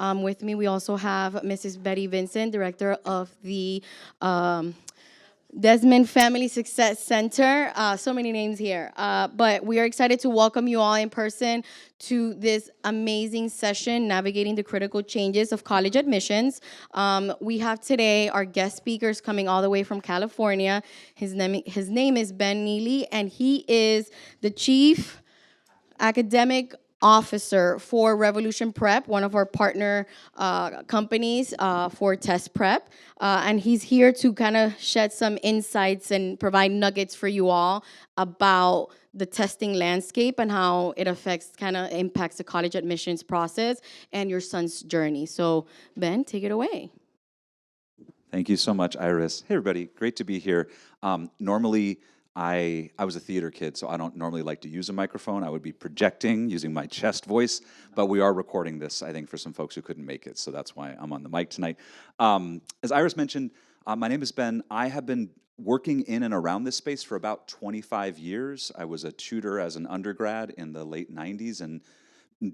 With me, we also have Mrs. Betty Vincent, director of the Desmond Family Success Center. So many names here. But we are excited to welcome you all in person to this amazing session, Navigating the Critical Changes of College Admissions. We have today our guest speakers coming all the way from California. His name is Ben Neely, and he is the Chief Academic Officer for Revolution Prep, one of our partner companies for test prep. And he's here to kind of shed some insights and provide nuggets for you all about the testing landscape and how it affects, kind of impacts the college admissions process and your son's journey. So, Ben, take it away. Thank you so much, Iris. Hey, everybody. Great to be here. Normally, I was a theater kid, so I don't normally like to use a microphone. I would be projecting using my chest voice, but we are recording this, I think, for some folks who couldn't make it, so that's why I'm on the mic tonight. As Iris mentioned, my name is Ben. I have been working in and around this space for about 25 years. I was a tutor as an undergrad in the late 90s and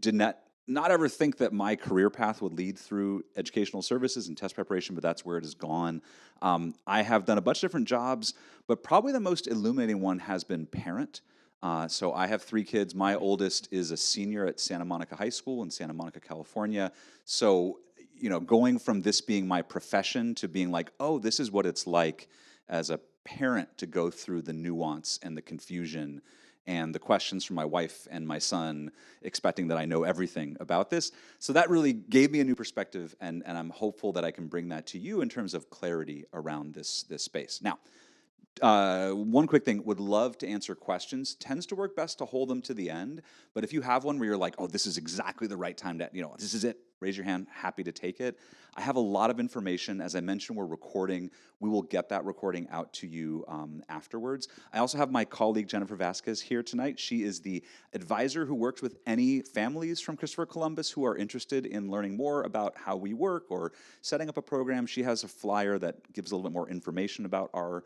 did not ever think that my career path would lead through educational services and test preparation, but that's where it has gone. I have done a bunch of different jobs, but probably the most illuminating one has been parent. So I have 3 kids. My oldest is a senior at Santa Monica High School in Santa Monica, California. So, going from this being my profession to being like, oh, this is what it's like as a parent to go through the nuance and the confusion and the questions from my wife and my son, expecting that I know everything about this. So that really gave me a new perspective, and I'm hopeful that I can bring that to you in terms of clarity around this space. Now, one quick thing, would love to answer questions. Tends to work best to hold them to the end, but if you have one where you're like, oh, this is exactly the right time to, this is it, raise your hand, happy to take it. I have a lot of information. As I mentioned, we're recording. We will get that recording out to you afterwards. I also have my colleague, Jennifer Vasquez, here tonight. She is the advisor who works with any families from Christopher Columbus who are interested in learning more about how we work or setting up a program. She has a flyer that gives a little bit more information about our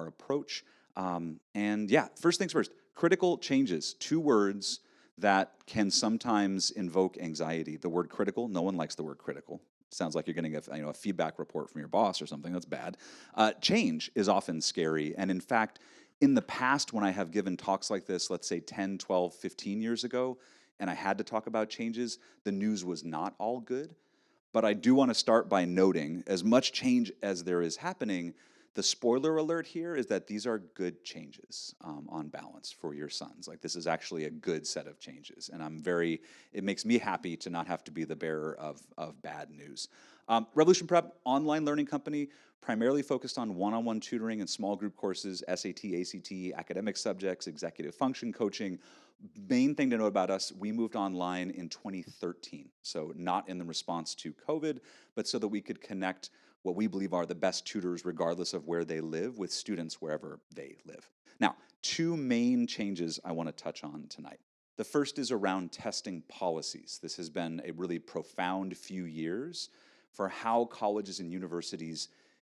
approach. And yeah, first things first, critical changes, 2 words that can sometimes invoke anxiety. The word critical, no one likes the word critical. Sounds like you're getting a feedback report from your boss or something. That's bad. Change is often scary. And in fact, in the past, when I have given talks like this, let's say 10, 12, 15 years ago, and I had to talk about changes, the news was not all good. But I do want to start by noting, as much change as there is happening, the spoiler alert here is that these are good changes on balance for your sons. Like, this is actually a good set of changes. And it makes me happy to not have to be the bearer of bad news. Revolution Prep, online learning company, primarily focused on one-on-one tutoring and small group courses, SAT, ACT, academic subjects, executive function coaching. Main thing to know about us, we moved online in 2013. So not in the response to COVID, but so that we could connect what we believe are the best tutors, regardless of where they live, with students wherever they live. Now, 2 main changes I want to touch on tonight. The first is around testing policies. This has been a really profound few years for how colleges and universities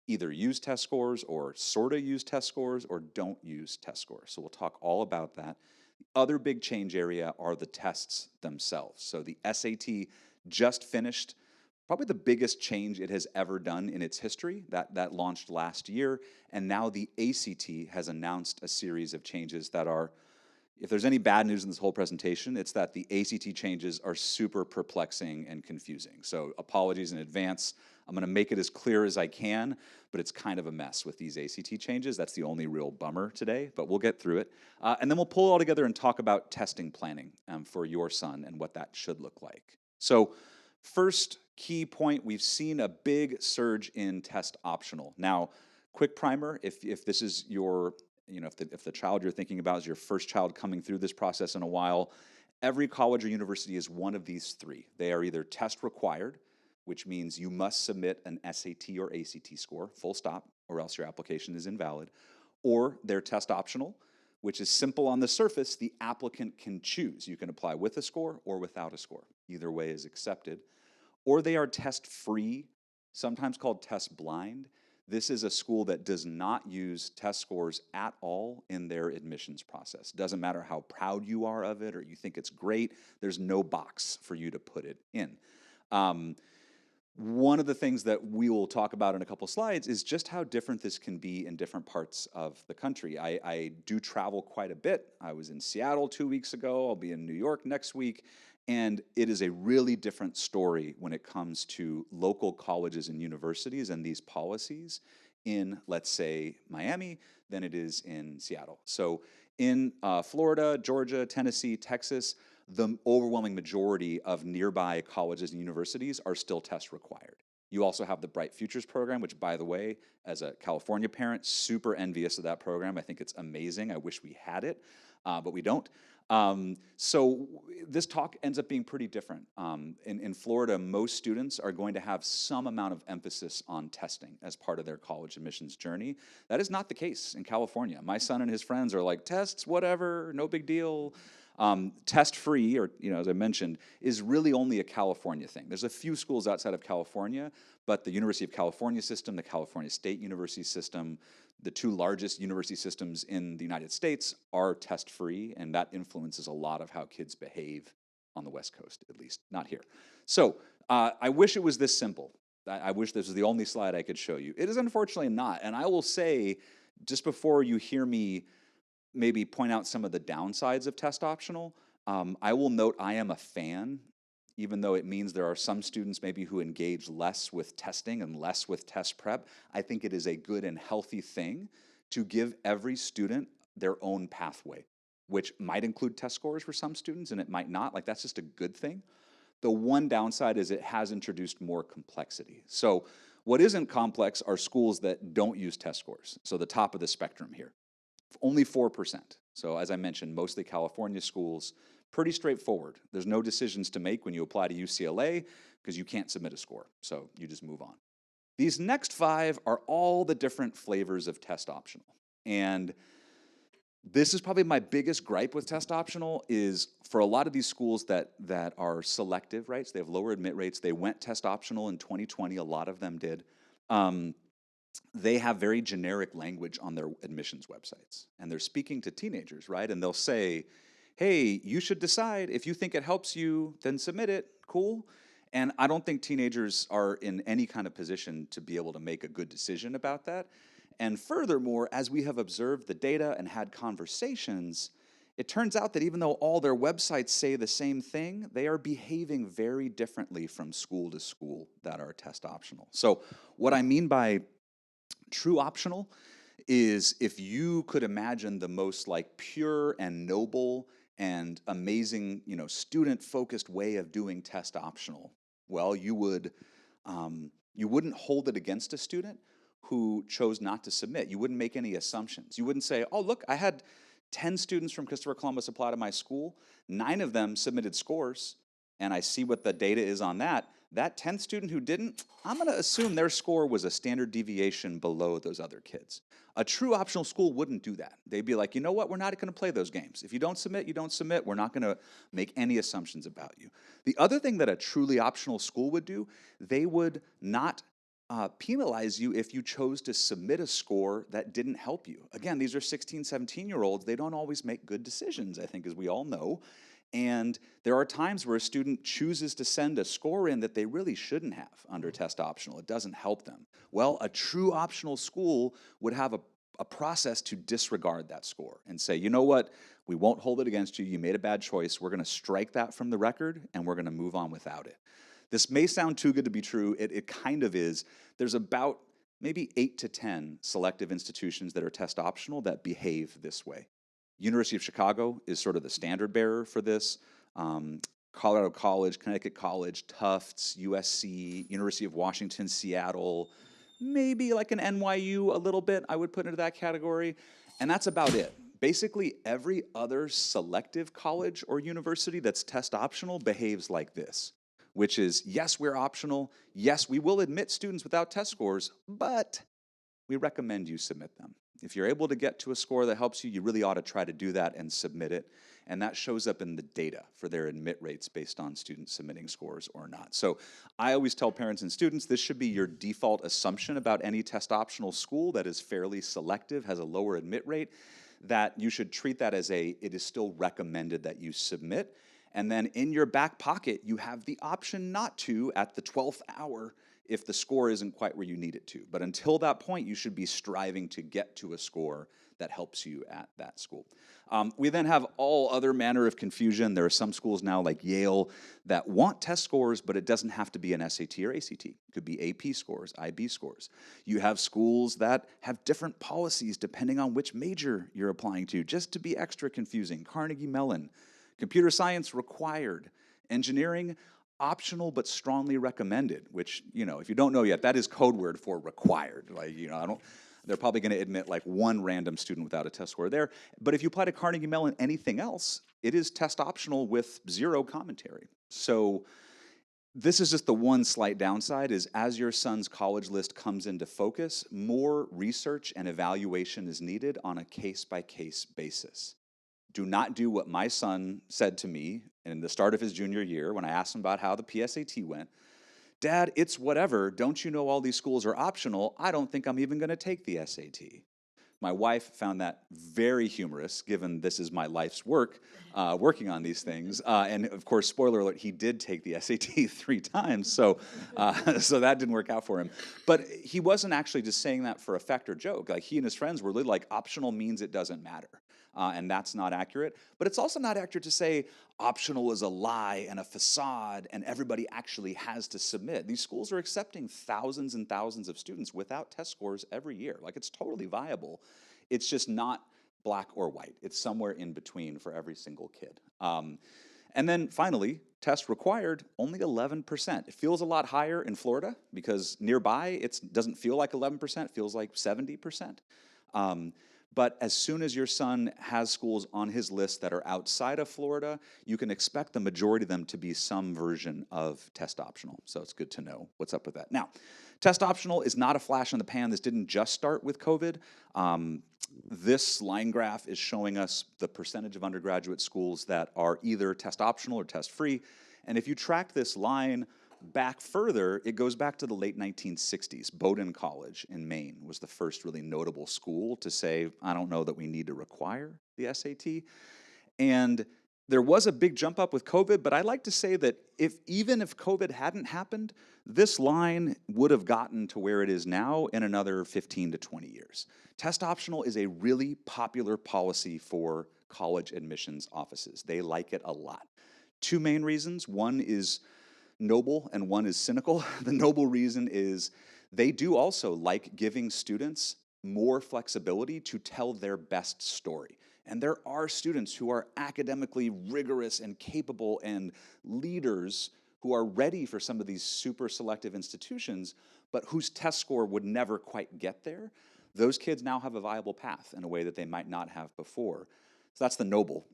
either use test scores or sort of use test scores or don't use test scores. So we'll talk all about that. The other big change area are the tests themselves. So the SAT just finished probably the biggest change it has ever done in its history. That launched last year, and now the ACT has announced a series of changes that are, if there's any bad news in this whole presentation, it's that the ACT changes are super perplexing and confusing. So apologies in advance. I'm going to make it as clear as I can, but it's kind of a mess with these ACT changes. That's the only real bummer today, but we'll get through it. And then we'll pull it all together and talk about testing planning for your son and what that should look like. So first key point, we've seen a big surge in test optional. Now, quick primer, if this is your, if the child you're thinking about is your first child coming through this process in a while, every college or university is one of these 3. They are either test required, which means you must submit an SAT or ACT score, full stop, or else your application is invalid, or they're test optional, which is simple on the surface. The applicant can choose. You can apply with a score or without a score. Either way is accepted. Or they are test-free, sometimes called test-blind. This is a school that does not use test scores at all in their admissions process. Doesn't matter how proud you are of it or you think it's great, there's no box for you to put it in. Um, One of the things that we will talk about in a couple slides is just how different this can be in different parts of the country. I do travel quite a bit. I was in Seattle 2 weeks ago. I'll be in New York next week. And it is a really different story when it comes to local colleges and universities and these policies in, let's say, Miami than it is in Seattle. So in Florida, Georgia, Tennessee, Texas, the overwhelming majority of nearby colleges and universities are still test required. You also have the Bright Futures program, which, by the way, as a California parent, super envious of that program. I think it's amazing. I wish we had it, but we don't. So this talk ends up being pretty different. In Florida, most students are going to have some amount of emphasis on testing as part of their college admissions journey. That is not the case in California. My son and his friends are like, tests, whatever, no big deal. Test-free, or as I mentioned, is really only a California thing. There's a few schools outside of California, but the University of California system, the California State University system, the two largest university systems in the United States are test-free, and that influences a lot of how kids behave on the West Coast, at least, not here. So I wish it was this simple. I wish this was the only slide I could show you. It is unfortunately not, and I will say, just before you hear me maybe point out some of the downsides of test optional, I will note I am a fan, even though it means there are some students maybe who engage less with testing and less with test prep. I think it is a good and healthy thing to give every student their own pathway, which might include test scores for some students and it might not. Like, that's just a good thing. The one downside is it has introduced more complexity. So what isn't complex are schools that don't use test scores. So the top of the spectrum here. Only 4%. So as I mentioned, mostly California schools, pretty straightforward. There's no decisions to make when you apply to UCLA because you can't submit a score. So you just move on. These next 5 are all the different flavors of test optional. And this is probably my biggest gripe with test optional is for a lot of these schools that are selective, right? So they have lower admit rates. They went test optional in 2020. A lot of them did. They have very generic language on their admissions websites. And they're speaking to teenagers, right? And they'll say, hey, you should decide. If you think it helps you, then submit it. Cool. And I don't think teenagers are in any kind of position to be able to make a good decision about that. And furthermore, as we have observed the data and had conversations, it turns out that even though all their websites say the same thing, they are behaving very differently from school to school that are test optional. So what I mean by true optional is if you could imagine the most like pure and noble and amazing, student-focused way of doing test optional, well, you wouldn't hold it against a student who chose not to submit. You wouldn't make any assumptions. You wouldn't say, oh, look, I had 10 students from Christopher Columbus apply to my school. 9 of them submitted scores, and I see what the data is on that. That 10th student who didn't, I'm going to assume their score was a standard deviation below those other kids. A true optional school wouldn't do that. They'd be like, you know what, we're not going to play those games. If you don't submit, you don't submit. We're not going to make any assumptions about you. The other thing that a truly optional school would do, they would not penalize you if you chose to submit a score that didn't help you. Again, these are 16, 17-year-olds. They don't always make good decisions, I think, as we all know. And there are times where a student chooses to send a score in that they really shouldn't have under test optional. It doesn't help them. Well, a true optional school would have a process to disregard that score and say, you know what, we won't hold it against you. You made a bad choice. We're going to strike that from the record, and we're going to move on without it. This may sound too good to be true. It kind of is. There's about maybe 8 to 10 selective institutions that are test optional that behave this way. University of Chicago is sort of the standard bearer for this. Colorado College, Connecticut College, Tufts, USC, University of Washington, Seattle, maybe like an NYU a little bit, I would put into that category. And that's about it. Basically, every other selective college or university that's test optional behaves like this, which is, yes, we're optional. Yes, we will admit students without test scores, but we recommend you submit them. If you're able to get to a score that helps you, you really ought to try to do that and submit it. And that shows up in the data for their admit rates based on students submitting scores or not. So I always tell parents and students this should be your default assumption about any test optional school that is fairly selective, has a lower admit rate, that you should treat that as it is still recommended that you submit. And then in your back pocket, you have the option not to at the 12th hour if the score isn't quite where you need it to. But until that point, you should be striving to get to a score that helps you at that school. We then have all other manner of confusion. There are some schools now like Yale that want test scores, but it doesn't have to be an SAT or ACT. It could be AP scores, IB scores. You have schools that have different policies depending on which major you're applying to, just to be extra confusing. Carnegie Mellon, computer science required, engineering optional but strongly recommended, which, if you don't know yet, that is code word for required. Like, they're probably going to admit like one random student without a test score there. But if you apply to Carnegie Mellon anything else, it is test optional with zero commentary. So this is just the one slight downside is as your son's college list comes into focus, more research and evaluation is needed on a case-by-case basis. Do not do what my son said to me in the start of his junior year when I asked him about how the PSAT went. Dad, it's whatever. Don't you know all these schools are optional? I don't think I'm even going to take the SAT. My wife found that very humorous, given this is my life's work, working on these things. And of course, spoiler alert, he did take the SAT 3 times, so that didn't work out for him. But he wasn't actually just saying that for effect or joke. Like, he and his friends were really like, optional means it doesn't matter. And that's not accurate. But it's also not accurate to say optional is a lie and a facade and everybody actually has to submit. These schools are accepting thousands and thousands of students without test scores every year. Like, it's totally viable. It's just not black or white. It's somewhere in between for every single kid. And then finally, test required, only 11%. It feels a lot higher in Florida because nearby it doesn't feel like 11%, it feels like 70%. But as soon as your son has schools on his list that are outside of Florida, you can expect the majority of them to be some version of test optional. So it's good to know what's up with that. Now, test optional is not a flash in the pan. This didn't just start with COVID. This line graph is showing us the percentage of undergraduate schools that are either test optional or test free. And if you track this line back further, it goes back to the late 1960s. Bowdoin College in Maine was the first really notable school to say, I don't know that we need to require the SAT. And there was a big jump up with COVID, but I like to say that even if COVID hadn't happened, this line would have gotten to where it is now in another 15 to 20 years. Test optional is a really popular policy for college admissions offices. They like it a lot. 2 main reasons. One is noble and one is cynical. The noble reason is they do also like giving students more flexibility to tell their best story. And there are students who are academically rigorous and capable and leaders who are ready for some of these super selective institutions, but whose test score would never quite get there. Those kids now have a viable path in a way that they might not have before. So that's the noble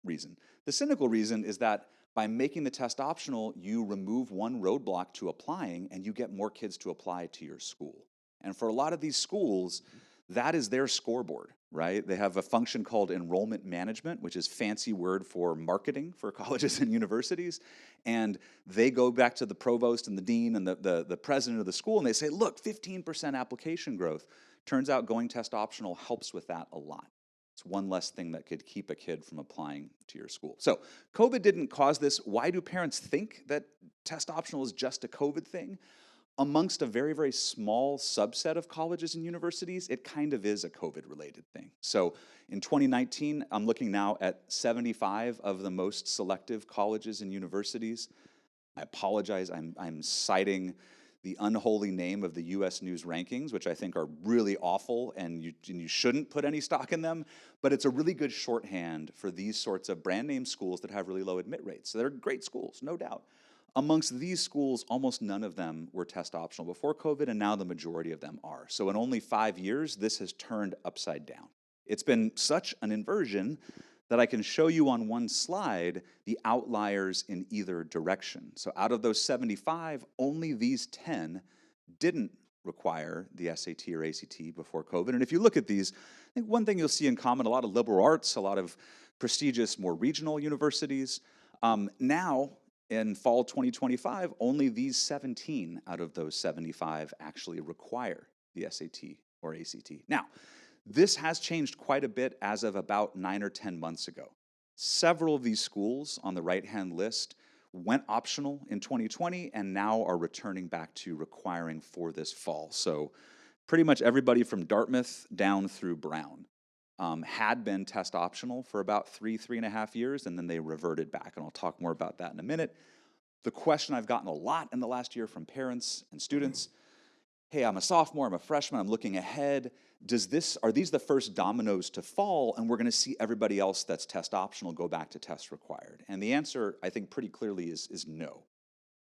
reason. The cynical reason is that by making the test optional, you remove one roadblock to applying and you get more kids to apply to your school. And for a lot of these schools, that is their scoreboard, right? They have a function called enrollment management, which is fancy word for marketing for colleges and universities. And they go back to the provost and the dean and the president of the school and they say, look, 15% application growth. Turns out going test optional helps with that a lot. It's one less thing that could keep a kid from applying to your school. So COVID didn't cause this. Why do parents think that test optional is just a COVID thing? Amongst a very, very small subset of colleges and universities, it kind of is a COVID-related thing. So in 2019, I'm looking now at 75 of the most selective colleges and universities. I apologize, I'm citing the unholy name of the US News rankings, which I think are really awful, and you shouldn't put any stock in them, but it's a really good shorthand for these sorts of brand name schools that have really low admit rates. So they're great schools, no doubt. Amongst these schools, almost none of them were test optional before COVID, and now the majority of them are. So in only 5 years, this has turned upside down. It's been such an inversion that I can show you on one slide the outliers in either direction. So out of those 75, only these 10 didn't require the SAT or ACT before COVID. And if you look at these, I think one thing you'll see in common, a lot of liberal arts, a lot of prestigious, more regional universities. Now, in fall 2025, only these 17 out of those 75 actually require the SAT or ACT. Now, this has changed quite a bit as of about 9 or 10 months ago. Several of these schools on the right-hand list went optional in 2020 and now are returning back to requiring for this fall. So pretty much everybody from Dartmouth down through Brown had been test optional for about 3.5 years, and then they reverted back. And I'll talk more about that in a minute. The question I've gotten a lot in the last year from parents and students: hey, I'm a sophomore, I'm a freshman, I'm looking ahead. Are these the first dominoes to fall, and we're going to see everybody else that's test optional go back to test required? And the answer, I think, pretty clearly is no.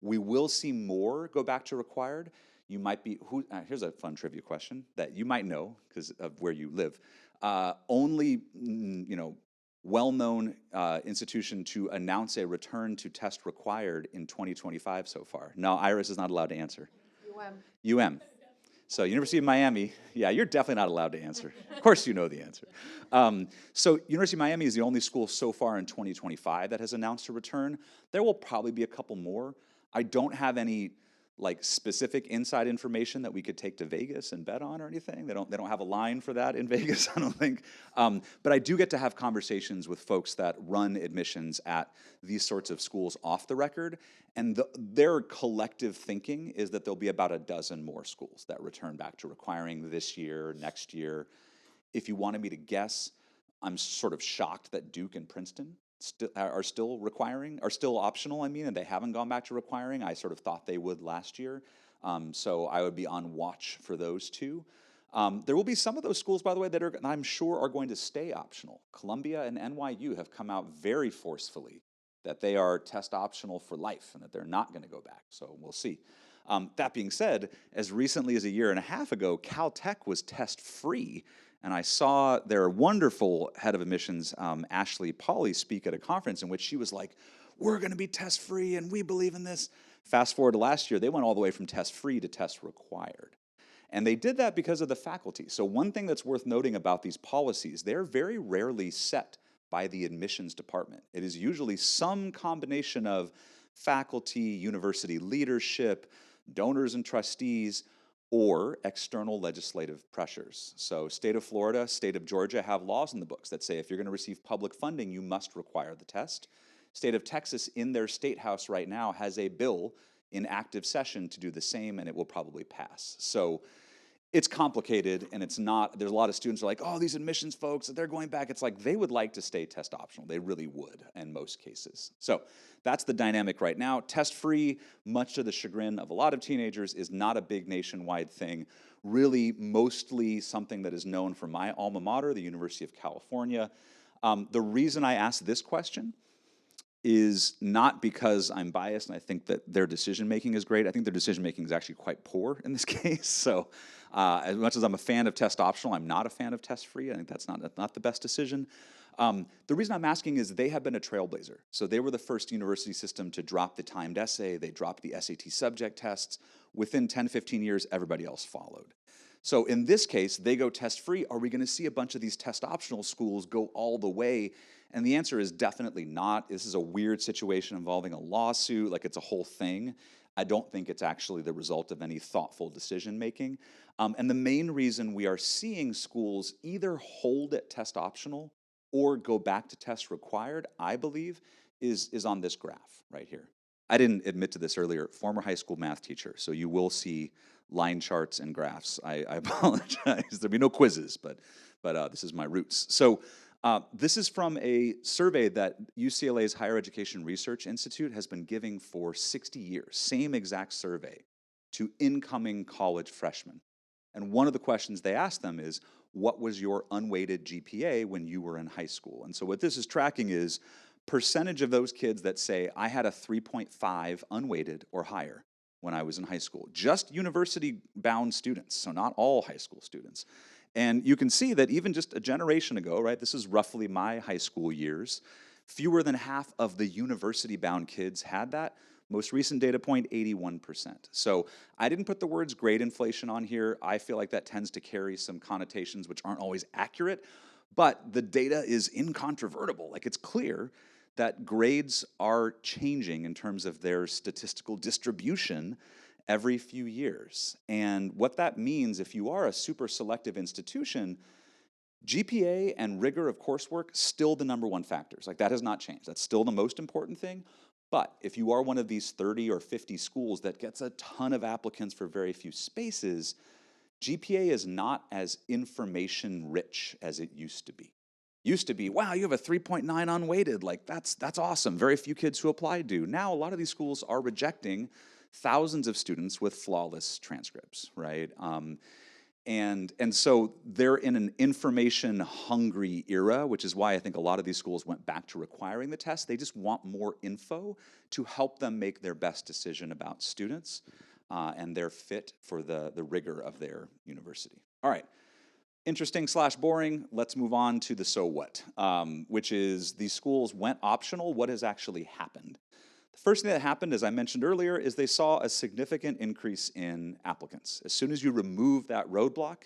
We will see more go back to required. You might be, here's a fun trivia question that you might know because of where you live. Only, well-known institution to announce a return to test required in 2025 so far. No, Iris is not allowed to answer. UM. So University of Miami, yeah, you're definitely not allowed to answer. Of course you know the answer. So University of Miami is the only school so far in 2025 that has announced a return. There will probably be a couple more. I don't have any specific inside information that we could take to Vegas and bet on or anything. They don't have a line for that in Vegas, I don't think. But I do get to have conversations with folks that run admissions at these sorts of schools off the record, and their collective thinking is that there'll be about a dozen more schools that return back to requiring this year, next year. If you wanted me to guess, I'm sort of shocked that Duke and Princeton are still optional, and they haven't gone back to requiring. I sort of thought they would last year. So I would be on watch for those two. There will be some of those schools, by the way, that I'm sure are going to stay optional. Columbia and NYU have come out very forcefully that they are test optional for life and that they're not going to go back. So we'll see. That being said, as recently as a year and a half ago, Caltech was test free. And I saw their wonderful head of admissions, Ashley Pauley, speak at a conference in which she was like, we're going to be test free and we believe in this. Fast forward to last year, they went all the way from test free to test required. And they did that because of the faculty. So one thing that's worth noting about these policies, they're very rarely set by the admissions department. It is usually some combination of faculty, university leadership, donors and trustees, or external legislative pressures. So state of Florida, state of Georgia have laws in the books that say if you're going to receive public funding, you must require the test. State of Texas, in their state house right now, has a bill in active session to do the same, and it will probably pass. So it's complicated, and it's not, there's a lot of students who are like, oh, these admissions folks, they're going back. It's like they would like to stay test optional. They really would in most cases. So that's the dynamic right now. Test free, much to the chagrin of a lot of teenagers, is not a big nationwide thing. Really, mostly something that is known for my alma mater, the University of California. The reason I asked this question is not because I'm biased and I think that their decision making is great. I think their decision making is actually quite poor in this case. So as much as I'm a fan of test optional, I'm not a fan of test free. I think that's not the best decision. The reason I'm asking is they have been a trailblazer. So they were the first university system to drop the timed essay. They dropped the SAT subject tests. Within 10, 15 years, everybody else followed. So in this case, they go test free. Are we going to see a bunch of these test optional schools go all the way? And the answer is definitely not. This is a weird situation involving a lawsuit, like it's a whole thing. I don't think it's actually the result of any thoughtful decision making. And the main reason we are seeing schools either hold at test optional or go back to test required, I believe, is on this graph right here. I didn't admit to this earlier, former high school math teacher, so you will see line charts and graphs. I apologize. There'll be no quizzes, but this is my roots. So this is from a survey that UCLA's Higher Education Research Institute has been giving for 60 years, same exact survey, to incoming college freshmen. And one of the questions they asked them is, what was your unweighted GPA when you were in high school? And so what this is tracking is percentage of those kids that say, I had a 3.5 unweighted or higher when I was in high school. Just university-bound students, so not all high school students. And you can see that even just a generation ago, right, this is roughly my high school years, fewer than half of the university-bound kids had that. Most recent data point, 81%. So I didn't put the words grade inflation on here. I feel like that tends to carry some connotations which aren't always accurate, but the data is incontrovertible. Like, it's clear that grades are changing in terms of their statistical distribution every few years. And what that means, if you are a super selective institution, GPA and rigor of coursework, still the number one factors. Like that has not changed. That's still the most important thing. But if you are one of these 30 or 50 schools that gets a ton of applicants for very few spaces, GPA is not as information rich as it used to be. Used to be, wow, you have a 3.9 unweighted. Like that's awesome. Very few kids who apply do. Now a lot of these schools are rejecting thousands of students with flawless transcripts, right? And so they're in an information hungry era, which is why I think a lot of these schools went back to requiring the test. They just want more info to help them make their best decision about students and their fit for the rigor of their university. All right, interesting / boring. Let's move on to the so what, which is these schools went optional. What has actually happened? The first thing that happened, as I mentioned earlier, is they saw a significant increase in applicants. As soon as you remove that roadblock,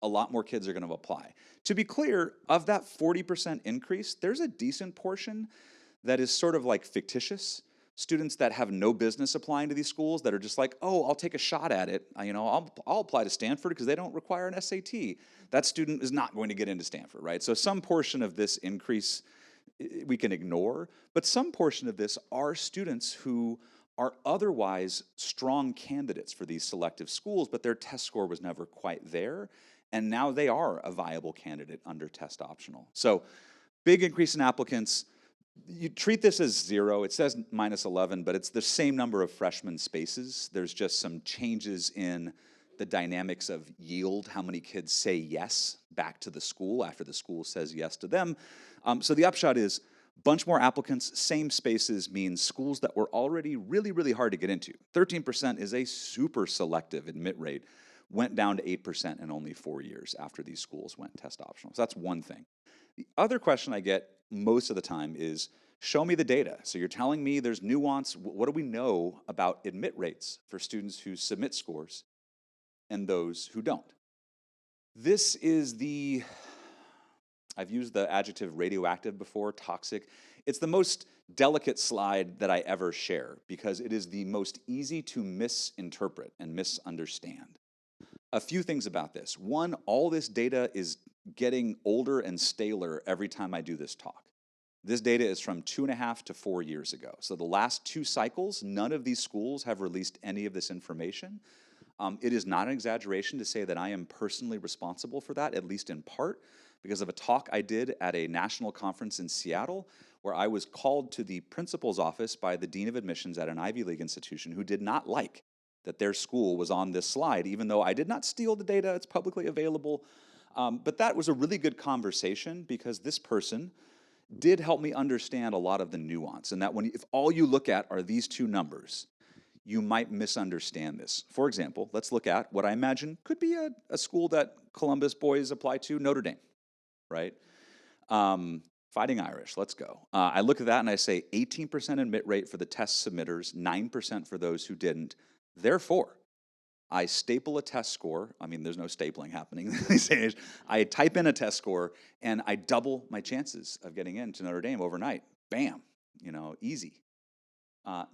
a lot more kids are going to apply. To be clear, of that 40% increase, there's a decent portion that is sort of like fictitious. Students that have no business applying to these schools that are just like, oh, I'll take a shot at it. I'll apply to Stanford because they don't require an SAT. That student is not going to get into Stanford, right? So some portion of this increase we can ignore, but some portion of this are students who are otherwise strong candidates for these selective schools, but their test score was never quite there, and now they are a viable candidate under test optional. So big increase in applicants. You treat this as 0. It says -11, but it's the same number of freshman spaces. There's just some changes in the dynamics of yield, how many kids say yes back to the school after the school says yes to them. So the upshot is bunch more applicants, same spaces means schools that were already really, really hard to get into. 13% is a super selective admit rate, went down to 8% in only 4 years after these schools went test optional. So that's one thing. The other question I get most of the time is, show me the data. So you're telling me there's nuance. What do we know about admit rates for students who submit scores and those who don't? This is I've used the adjective radioactive before, toxic. It's the most delicate slide that I ever share because it is the most easy to misinterpret and misunderstand. A few things about this. One, all this data is getting older and staler every time I do this talk. This data is from 2.5 to 4 years ago. So the last 2 cycles, none of these schools have released any of this information. It is not an exaggeration to say that I am personally responsible for that, at least in part, because of a talk I did at a national conference in Seattle where I was called to the principal's office by the dean of admissions at an Ivy League institution who did not like that their school was on this slide, even though I did not steal the data, it's publicly available. But that was a really good conversation because this person did help me understand a lot of the nuance, and that if all you look at are these 2 numbers, you might misunderstand this. For example, let's look at what I imagine could be a school that Columbus boys apply to, Notre Dame, right? Fighting Irish, let's go. I look at that and I say 18% admit rate for the test submitters, 9% for those who didn't. Therefore, I staple a test score. I mean, there's no stapling happening these days. I type in a test score and I double my chances of getting into Notre Dame overnight. Bam, easy.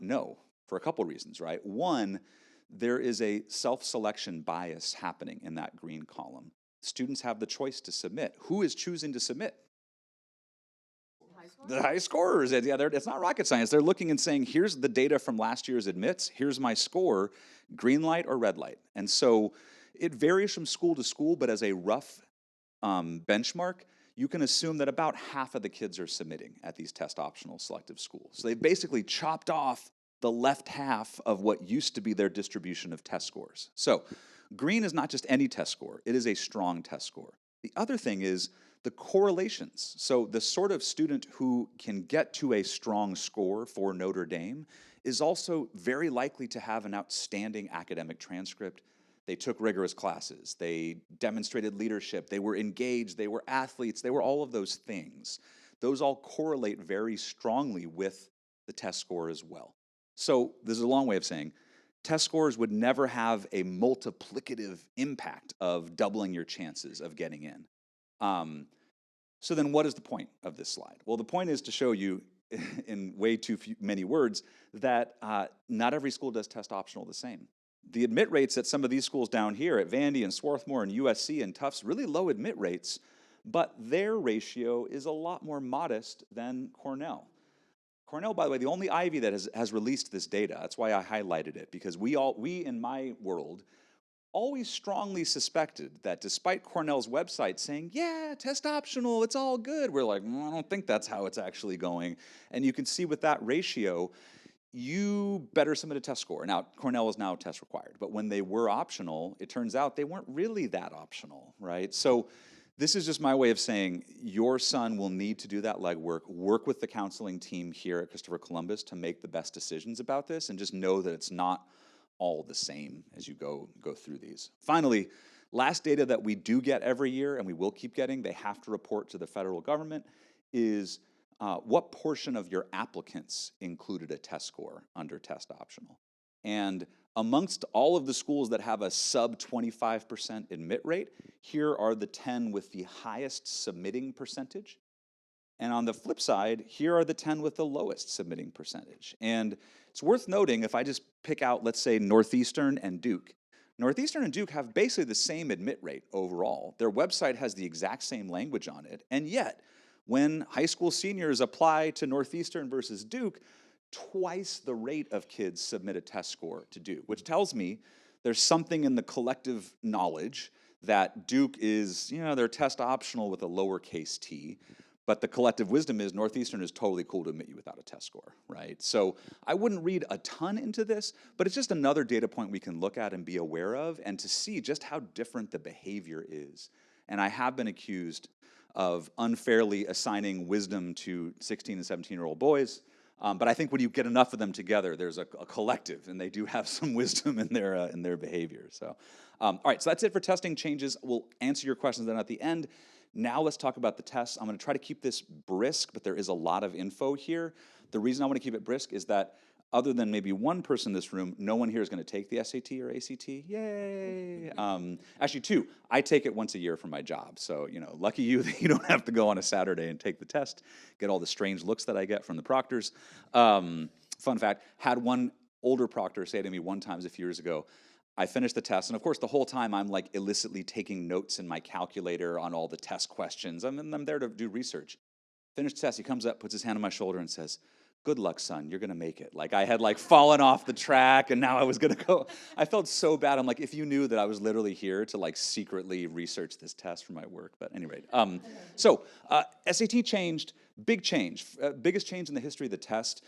No, for a couple reasons, right? One, there is a self-selection bias happening in that green column. Students have the choice to submit. Who is choosing to submit? The high scorers. Yeah, it's not rocket science. They're looking and saying, here's the data from last year's admits, here's my score, green light or red light. And so it varies from school to school, but as a rough benchmark, you can assume that about half of the kids are submitting at these test optional selective schools. So they've basically chopped off the left half of what used to be their distribution of test scores. So green is not just any test score, it is a strong test score. The other thing is the correlations. So the sort of student who can get to a strong score for Notre Dame is also very likely to have an outstanding academic transcript. They took rigorous classes, they demonstrated leadership, they were engaged, they were athletes, they were all of those things. Those all correlate very strongly with the test score as well. So this is a long way of saying test scores would never have a multiplicative impact of doubling your chances of getting in. So then what is the point of this slide? Well, the point is to show you in way too many words that not every school does test optional the same. The admit rates at some of these schools down here at Vandy and Swarthmore and USC and Tufts, really low admit rates, but their ratio is a lot more modest than Cornell. Cornell, by the way, the only Ivy that has released this data. That's why I highlighted it, because we in my world always strongly suspected that despite Cornell's website saying, yeah, test optional, it's all good, we're like, I don't think that's how it's actually going. And you can see with that ratio, you better submit a test score. Now, Cornell is now test required, but when they were optional, it turns out they weren't really that optional, right? So this is just my way of saying your son will need to do that legwork, work with the counseling team here at Christopher Columbus to make the best decisions about this, and just know that it's not all the same as you go through these. Finally, last data that we do get every year, and we will keep getting, they have to report to the federal government, is what portion of your applicants included a test score under test optional. And amongst all of the schools that have a sub 25% admit rate, here are the 10 with the highest submitting percentage. And on the flip side, here are the 10 with the lowest submitting percentage. And it's worth noting, if I just pick out, let's say, Northeastern and Duke, Northeastern and Duke have basically the same admit rate overall. Their website has the exact same language on it. And yet, when high school seniors apply to Northeastern versus Duke, twice the rate of kids submit a test score to Duke, which tells me there's something in the collective knowledge that Duke is, they're test optional with a lowercase t. But the collective wisdom is Northeastern is totally cool to admit you without a test score, right? So I wouldn't read a ton into this, but it's just another data point we can look at and be aware of, and to see just how different the behavior is. And I have been accused of unfairly assigning wisdom to 16 and 17-year-old boys. But I think when you get enough of them together, there's a collective, and they do have some wisdom in their behavior. So, all right, so that's it for testing changes. We'll answer your questions then at the end. Now let's talk about the tests. I'm going to try to keep this brisk, but there is a lot of info here. The reason I want to keep it brisk is that other than maybe one person in this room, no one here is going to take the SAT or ACT. Yay! Actually, two. I take it once a year for my job. So, lucky you that you don't have to go on a Saturday and take the test, get all the strange looks that I get from the proctors. Fun fact, had one older proctor say to me one time a few years ago, I finished the test, and of course, the whole time I'm like illicitly taking notes in my calculator on all the test questions. I'm there to do research. Finished the test, he comes up, puts his hand on my shoulder, and says, "Good luck, son. You're gonna make it." Like I had fallen off the track, and now I was gonna go. I felt so bad. I'm like, if you knew that I was literally here to secretly research this test for my work. But anyway, so SAT changed. Big change, biggest change in the history of the test.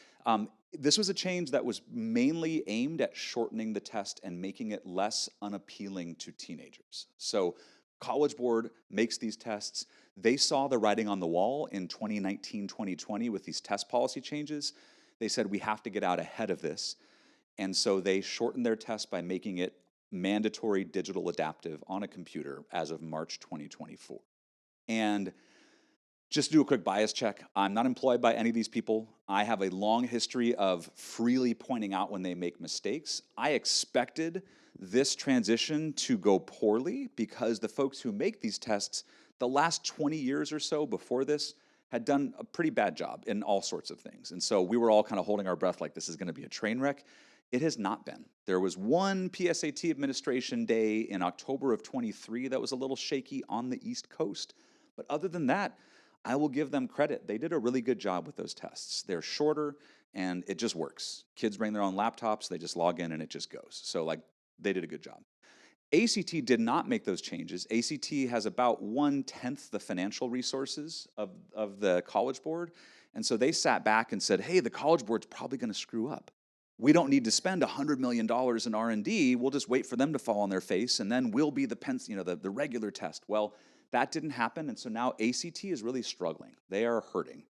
This was a change that was mainly aimed at shortening the test and making it less unappealing to teenagers. So College Board makes these tests. They saw the writing on the wall in 2019, 2020 with these test policy changes. They said, we have to get out ahead of this. And so they shortened their test by making it mandatory digital adaptive on a computer as of March 2024. And just to do a quick bias check, I'm not employed by any of these people. I have a long history of freely pointing out when they make mistakes. I expected this transition to go poorly because the folks who make these tests, the last 20 years or so before this, had done a pretty bad job in all sorts of things. And so we were all kind of holding our breath like this is going to be a train wreck. It has not been. There was one PSAT administration day in October of 23 that was a little shaky on the East Coast. But other than that, I will give them credit. They did a really good job with those tests. They're shorter, and it just works. Kids bring their own laptops, they just log in, and it just goes. So, they did a good job. ACT did not make those changes. ACT has about 1/10 the financial resources of the College Board, and so they sat back and said, hey, the College Board's probably going to screw up. We don't need to spend $100 million in R&D. We'll just wait for them to fall on their face, and then we'll be the regular test. Well, that didn't happen, and so now ACT is really struggling. They are hurting.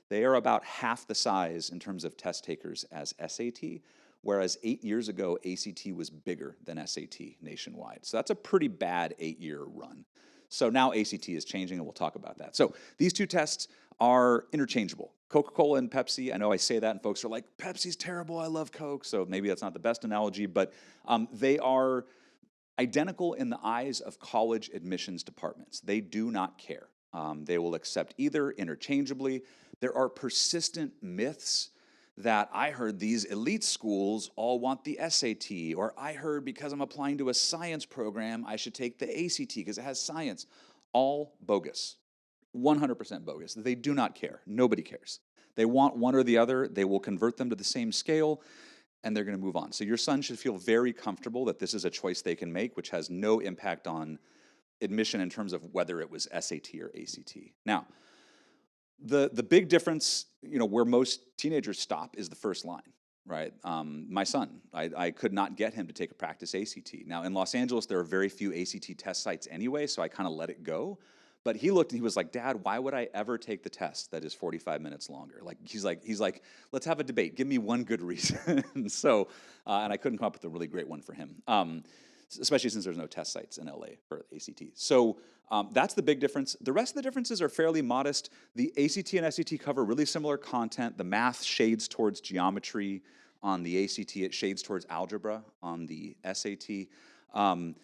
They are about half the size in terms of test takers as SAT, whereas 8 years ago, ACT was bigger than SAT nationwide. So that's a pretty bad 8-year run. So now ACT is changing, and we'll talk about that. So these two tests are interchangeable. Coca-Cola and Pepsi, I know I say that, and folks are like, Pepsi's terrible, I love Coke. So maybe that's not the best analogy, but they are identical in the eyes of college admissions departments. They do not care. They will accept either interchangeably. There are persistent myths that I heard these elite schools all want the SAT, or I heard because I'm applying to a science program, I should take the ACT because it has science. All bogus. 100% bogus. They do not care. Nobody cares. They want one or the other. They will convert them to the same scale, and they're going to move on. So your son should feel very comfortable that this is a choice they can make, which has no impact on admission in terms of whether it was SAT or ACT. Now, the big difference, where most teenagers stop is the first line, right? My son, I could not get him to take a practice ACT. Now, in Los Angeles, there are very few ACT test sites anyway, so I kind of let it go. But he looked and he was like, "Dad, why would I ever take the test that is 45 minutes longer?" Like he's like, "Let's have a debate. Give me one good reason." And I couldn't come up with a really great one for him. Especially since there's no test sites in LA for ACT. So that's the big difference. The rest of the differences are fairly modest. The ACT and SAT cover really similar content. The math shades towards geometry on the ACT. It shades towards algebra on the SAT. By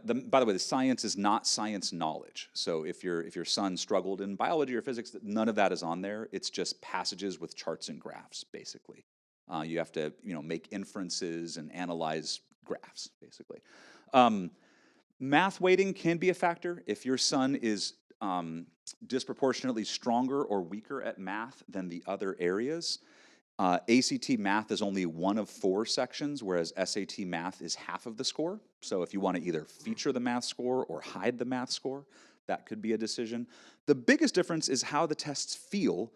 the way, the science is not science knowledge. So if your son struggled in biology or physics, none of that is on there. It's just passages with charts and graphs, basically. You have to make inferences and analyze graphs, basically. Math weighting can be a factor. If your son is disproportionately stronger or weaker at math than the other areas, ACT math is only one of 4 sections, whereas SAT math is half of the score. So if you want to either feature the math score or hide the math score, that could be a decision. The biggest difference is how the tests feel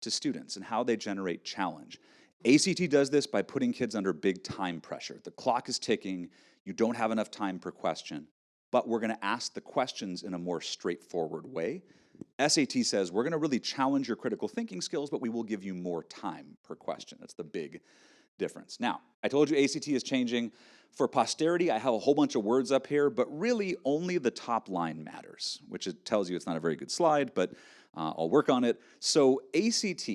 to students and how they generate challenge. ACT does this by putting kids under big time pressure. The clock is ticking, you don't have enough time per question, but we're going to ask the questions in a more straightforward way. SAT says we're going to really challenge your critical thinking skills, but we will give you more time per question. That's the big difference. Now, I told you ACT is changing. For posterity, I have a whole bunch of words up here, but really only the top line matters, which it tells you it's not a very good slide, but I'll work on it. So ACT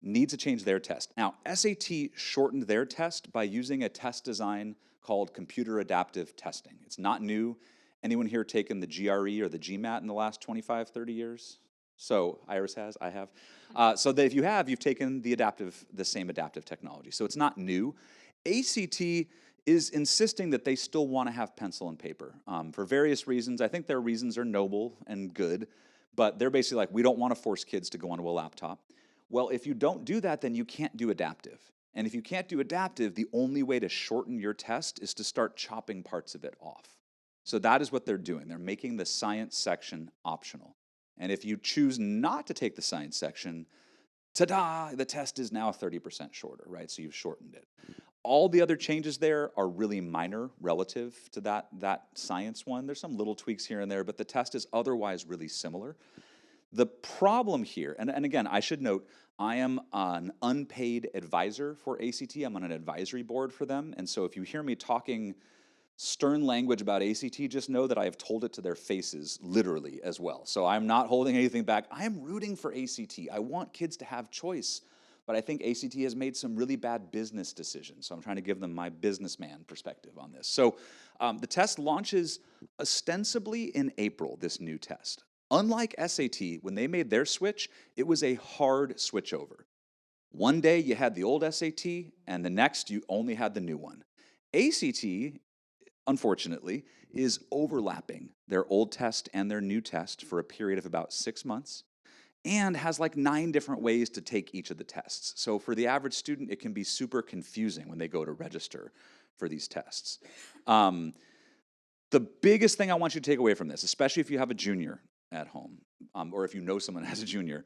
needs to change their test. Now, SAT shortened their test by using a test design called computer adaptive testing. It's not new. Anyone here taken the GRE or the GMAT in the last 25, 30 years? So Iris has, I have. So that if you have, you've taken the same adaptive technology. So it's not new. ACT is insisting that they still want to have pencil and paper for various reasons. I think their reasons are noble and good, but they're basically like, we don't want to force kids to go onto a laptop. Well, if you don't do that, then you can't do adaptive. And if you can't do adaptive, the only way to shorten your test is to start chopping parts of it off. So that is what they're doing. They're making the science section optional. And if you choose not to take the science section, ta-da, the test is now 30% shorter, right? So you've shortened it. All the other changes there are really minor relative to that science one. There's some little tweaks here and there, but the test is otherwise really similar. The problem here, and again, I should note, I am an unpaid advisor for ACT. I'm on an advisory board for them. And so if you hear me talking stern language about ACT, just know that I have told it to their faces, literally, as well. So I'm not holding anything back. I am rooting for ACT. I want kids to have choice. But I think ACT has made some really bad business decisions. So I'm trying to give them my businessman perspective on this. So the test launches ostensibly in April, this new test. Unlike SAT, when they made their switch, it was a hard switchover. One day you had the old SAT, and the next you only had the new one. ACT, unfortunately, is overlapping their old test and their new test for a period of about 6 months, and has like 9 different ways to take each of the tests. So for the average student, it can be super confusing when they go to register for these tests. The biggest thing I want you to take away from this, especially if you have a junior at home, or if you know someone who has a junior,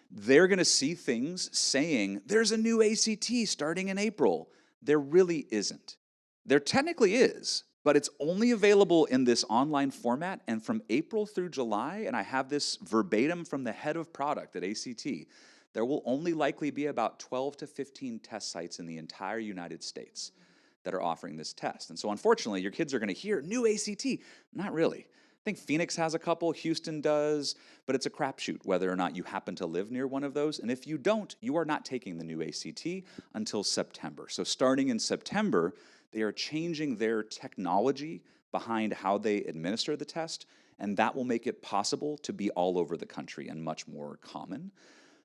they're going to see things saying, there's a new ACT starting in April. There really isn't. There technically is, but it's only available in this online format, and from April through July, and I have this verbatim from the head of product at ACT, there will only likely be about 12 to 15 test sites in the entire United States that are offering this test. And so unfortunately, your kids are going to hear new ACT. Not really. I think Phoenix has a couple, Houston does, but it's a crapshoot whether or not you happen to live near one of those. And if you don't, you are not taking the new ACT until September. So starting in September, they are changing their technology behind how they administer the test, and that will make it possible to be all over the country and much more common.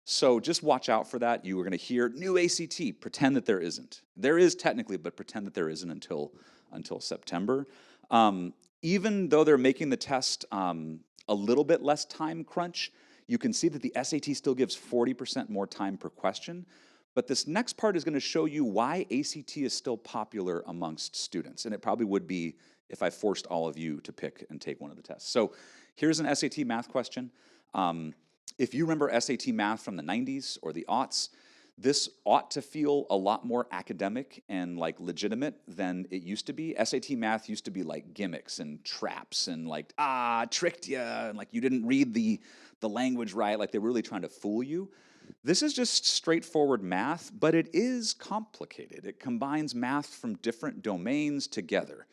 So just watch out for that. You are going to hear new ACT. Pretend that there isn't. There is technically, but pretend that there isn't until September. Even though they're making the test a little bit less time crunch. You can see that the SAT still gives 40% more time per question. But this next part is going to show you why ACT is still popular amongst students. And it probably would be if I forced all of you to pick and take one of the tests. So here's an SAT math question. If you remember SAT math from the 90s or the aughts, this ought to feel a lot more academic and like legitimate than it used to be. SAT math used to be like gimmicks and traps and like, tricked you, and like you didn't read the language right, like they were really trying to fool you. This is just straightforward math, but it is complicated. It combines math from different domains together.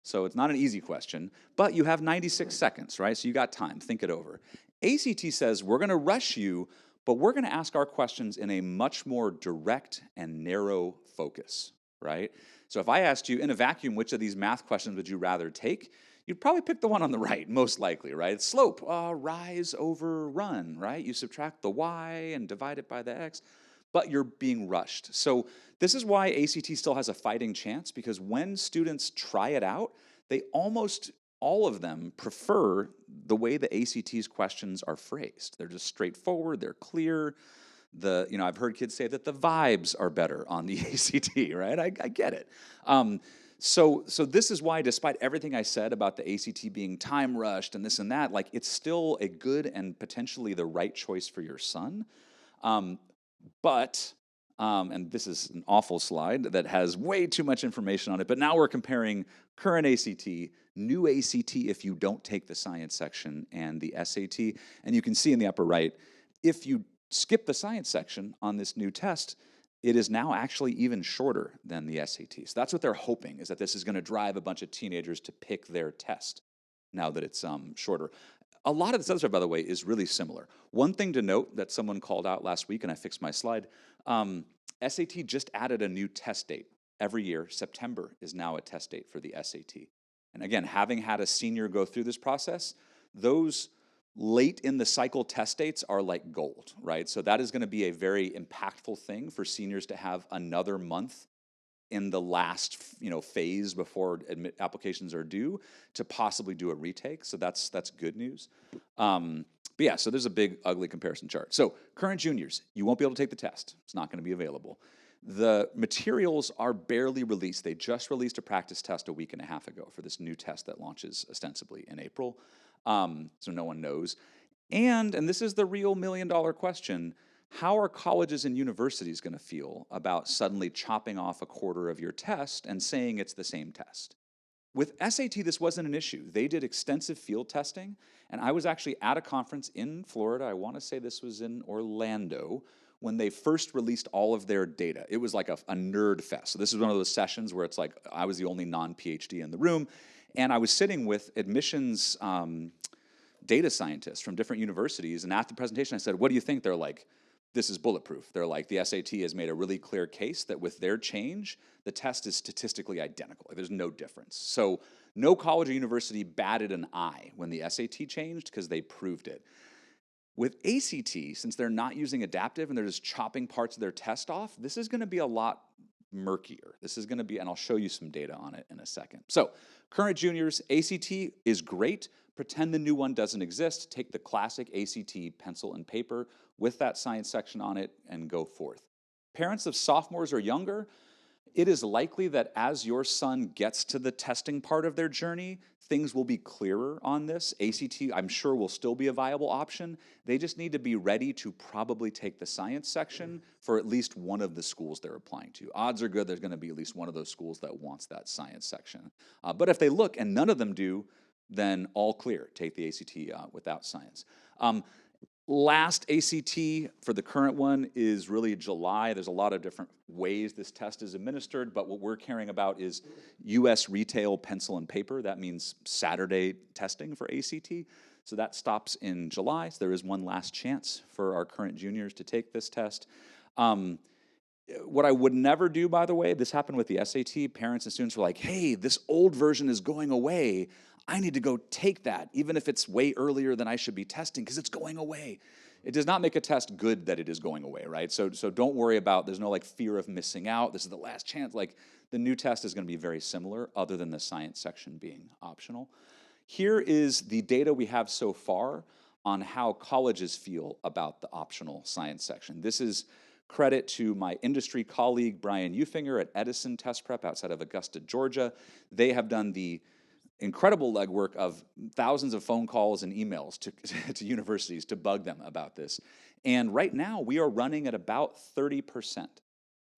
So it's not an easy question, but you have 96 seconds, right? So you got time, think it over. ACT says we're gonna rush you, but we're gonna ask our questions in a much more direct and narrow focus, right? So if I asked you in a vacuum, which of these math questions would you rather take? You'd probably pick the one on the right, most likely, right? It's slope, rise over run, right? You subtract the y and divide it by the x, but you're being rushed. So this is why ACT still has a fighting chance, because when students try it out, they almost all of them prefer the way the ACT's questions are phrased. They're just straightforward, they're clear. I've heard kids say that the vibes are better on the ACT, right? I get it. So this is why, despite everything I said about the ACT being time rushed and this and that, like it's still a good and potentially the right choice for your son. And this is an awful slide that has way too much information on it, but now we're comparing current ACT, new ACT if you don't take the science section, and the SAT. And you can see in the upper right, if you skip the science section on this new test, it is now actually even shorter than the SAT. So that's what they're hoping, is that this is going to drive a bunch of teenagers to pick their test now that it's shorter. A lot of this other stuff, by the way, is really similar. One thing to note that someone called out last week, and I fixed my slide, SAT just added a new test date. Every year, September is now a test date for the SAT. And again, having had a senior go through this process, those late in the cycle test dates are like gold, right? So that is going to be a very impactful thing for seniors to have another month in the last phase before applications are due to possibly do a retake. So that's good news. But yeah, so there's a big ugly comparison chart. So current juniors, you won't be able to take the test. It's not going to be available. The materials are barely released. They just released a practice test a week and a half ago for this new test that launches ostensibly in April. So no one knows. And this is the real million-dollar question, how are colleges and universities going to feel about suddenly chopping off a quarter of your test and saying it's the same test? With SAT, this wasn't an issue. They did extensive field testing, and I was actually at a conference in Florida, I want to say this was in Orlando, when they first released all of their data. It was like a nerd fest. So this is one of those sessions where it's like I was the only non-PhD in the room, and I was sitting with admissions data scientists from different universities, and after the presentation I said, what do you think? They're like, this is bulletproof. They're like, the SAT has made a really clear case that with their change, the test is statistically identical. Like, there's no difference. So no college or university batted an eye when the SAT changed because they proved it. With ACT, since they're not using adaptive and they're just chopping parts of their test off, this is going to be a lot murkier. This is going to be, and I'll show you some data on it in a second. So current juniors, ACT is great. Pretend the new one doesn't exist. Take the classic ACT pencil and paper with that science section on it and go forth. Parents of sophomores or younger, it is likely that as your son gets to the testing part of their journey, things will be clearer on this. ACT, I'm sure, will still be a viable option. They just need to be ready to probably take the science section for at least one of the schools they're applying to. Odds are good there's going to be at least one of those schools that wants that science section. But if they look and none of them do, then all clear. Take the ACT without science. Last ACT for the current one is really July. There's a lot of different ways this test is administered, but what we're caring about is US retail pencil and paper. That means Saturday testing for ACT. So that stops in July. So there is one last chance for our current juniors to take this test. What I would never do, by the way, this happened with the SAT. Parents and students were like, hey, this old version is going away. I need to go take that, even if it's way earlier than I should be testing, because it's going away. It does not make a test good that it is going away, right? So don't worry about, there's no like fear of missing out. This is the last chance. Like the new test is going to be very similar, other than the science section being optional. Here is the data we have so far on how colleges feel about the optional science section. This is credit to my industry colleague, Brian Eufinger at Edison Test Prep outside of Augusta, Georgia. They have done the incredible legwork of thousands of phone calls and emails to, to universities to bug them about this. And right now, we are running at about 30%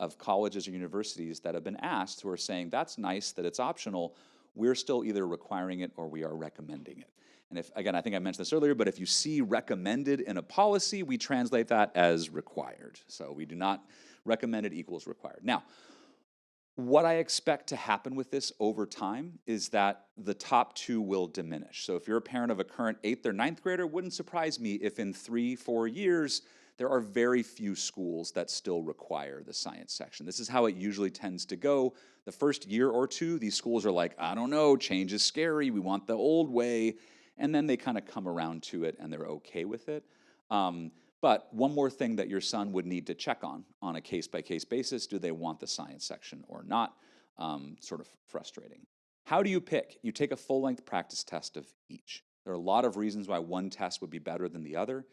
of colleges or universities that have been asked who are saying, that's nice that it's optional. We're still either requiring it or we are recommending it. And if, again, I think I mentioned this earlier, but if you see recommended in a policy, we translate that as required. So we do not recommend it equals required. Now, what I expect to happen with this over time is that the top two will diminish. So if you're a parent of a current 8th or 9th grader, it wouldn't surprise me if in 3-4 years, there are very few schools that still require the science section. This is how it usually tends to go. The first year or two, these schools are like, I don't know, change is scary, we want the old way. And then they kind of come around to it and they're okay with it. But one more thing that your son would need to check on a case-by-case basis, do they want the science section or not? Sort of frustrating. How do you pick? You take a full-length practice test of each. There are a lot of reasons why one test would be better than the other.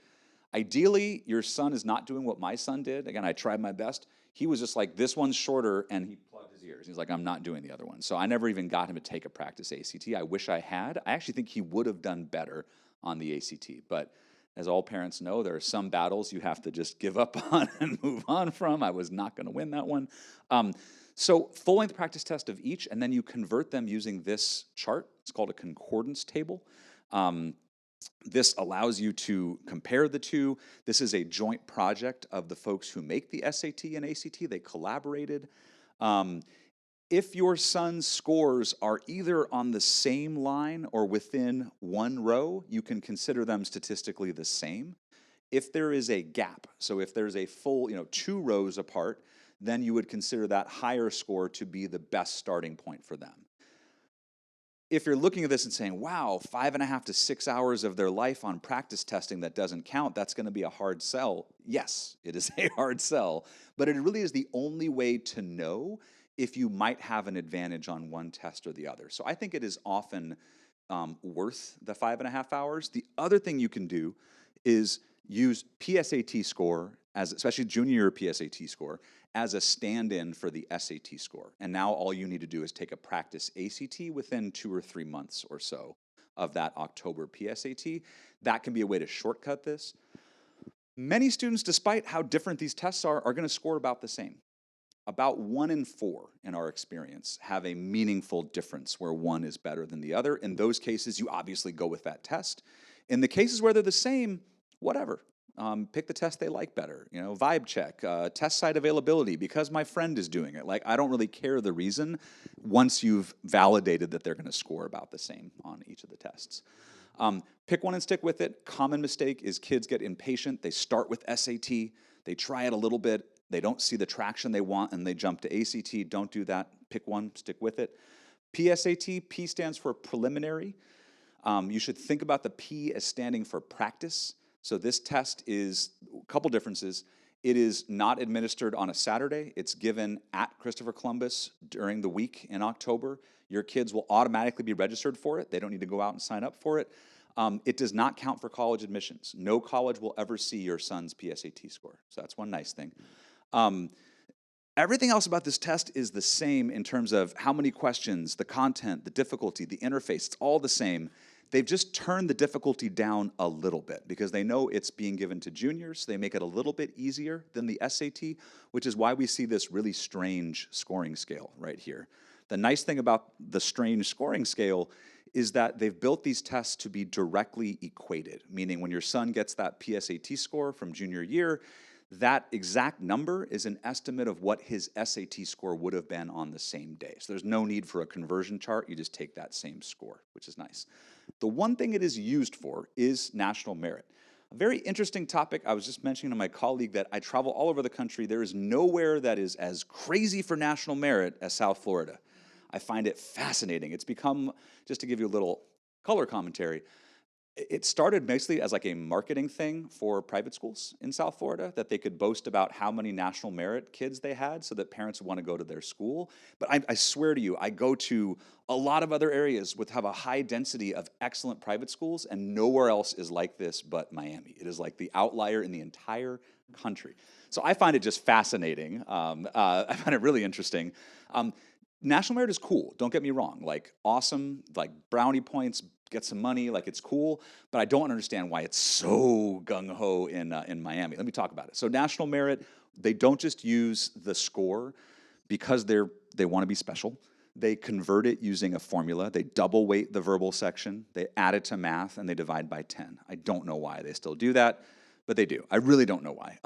Ideally, your son is not doing what my son did. Again, I tried my best. He was just like, this one's shorter, and he plugged his ears. He's like, I'm not doing the other one. So I never even got him to take a practice ACT. I wish I had. I actually think he would have done better on the ACT. But as all parents know, there are some battles you have to just give up on and move on from. I was not going to win that one. So full-length practice test of each, and then you convert them using this chart. It's called a concordance table. This allows you to compare the two. This is a joint project of the folks who make the SAT and ACT. They collaborated. If your son's scores are either on the same line or within one row, you can consider them statistically the same. If there is a gap, so if there's a full, 2 rows apart, then you would consider that higher score to be the best starting point for them. If you're looking at this and saying, wow, 5.5 to 6 hours of their life on practice testing that doesn't count, that's going to be a hard sell. Yes, it is a hard sell, but it really is the only way to know if you might have an advantage on one test or the other. So I think it is often worth the 5.5 hours. The other thing you can do is use PSAT score, especially junior year PSAT score, as a stand-in for the SAT score. And now all you need to do is take a practice ACT within 2 or 3 months or so of that October PSAT. That can be a way to shortcut this. Many students, despite how different these tests are going to score about the same. About 1 in 4 in our experience have a meaningful difference where one is better than the other. In those cases, you obviously go with that test. In the cases where they're the same, whatever. Pick the test they like better. Vibe check, test site availability, because my friend is doing it. Like, I don't really care the reason once you've validated that they're going to score about the same on each of the tests. Pick one and stick with it. Common mistake is kids get impatient. They start with SAT. They try it a little bit. They don't see the traction they want, and they jump to ACT. Don't do that. Pick one, stick with it. PSAT, P stands for preliminary. You should think about the P as standing for practice. So this test is a couple differences. It is not administered on a Saturday. It's given at Christopher Columbus during the week in October. Your kids will automatically be registered for it. They don't need to go out and sign up for it. It does not count for college admissions. No college will ever see your son's PSAT score. So that's one nice thing. Everything else about this test is the same in terms of how many questions, the content, the difficulty, the interface. It's all the same. They've just turned the difficulty down a little bit because they know it's being given to juniors. They make it a little bit easier than the SAT, which is why we see this really strange scoring scale right here. The nice thing about the strange scoring scale is that they've built these tests to be directly equated, meaning when your son gets that PSAT score from junior year, that exact number is an estimate of what his SAT score would have been on the same day. So there's no need for a conversion chart. You just take that same score, which is nice. The one thing it is used for is national merit. A very interesting topic. I was just mentioning to my colleague that I travel all over the country. There is nowhere that is as crazy for national merit as South Florida. I find it fascinating. It's become, just to give you a little color commentary, It started basically as like a marketing thing for private schools in South Florida, that they could boast about how many national merit kids they had so that parents would want to go to their school. But I swear to you, I go to a lot of other areas with have a high density of excellent private schools, and nowhere else is like this but Miami. It is like the outlier in the entire country. So I find it just fascinating. I find it really interesting. Um, National merit is cool. Don't get me wrong. Like awesome, like brownie points, get some money. Like it's cool, but I don't understand why it's so gung ho in Miami. Let me talk about it. So national merit, they don't just use the score because they want to be special. They convert it using a formula. They double weight the verbal section. They add it to math and they divide by 10. I don't know why they still do that, but they do. I really don't know why.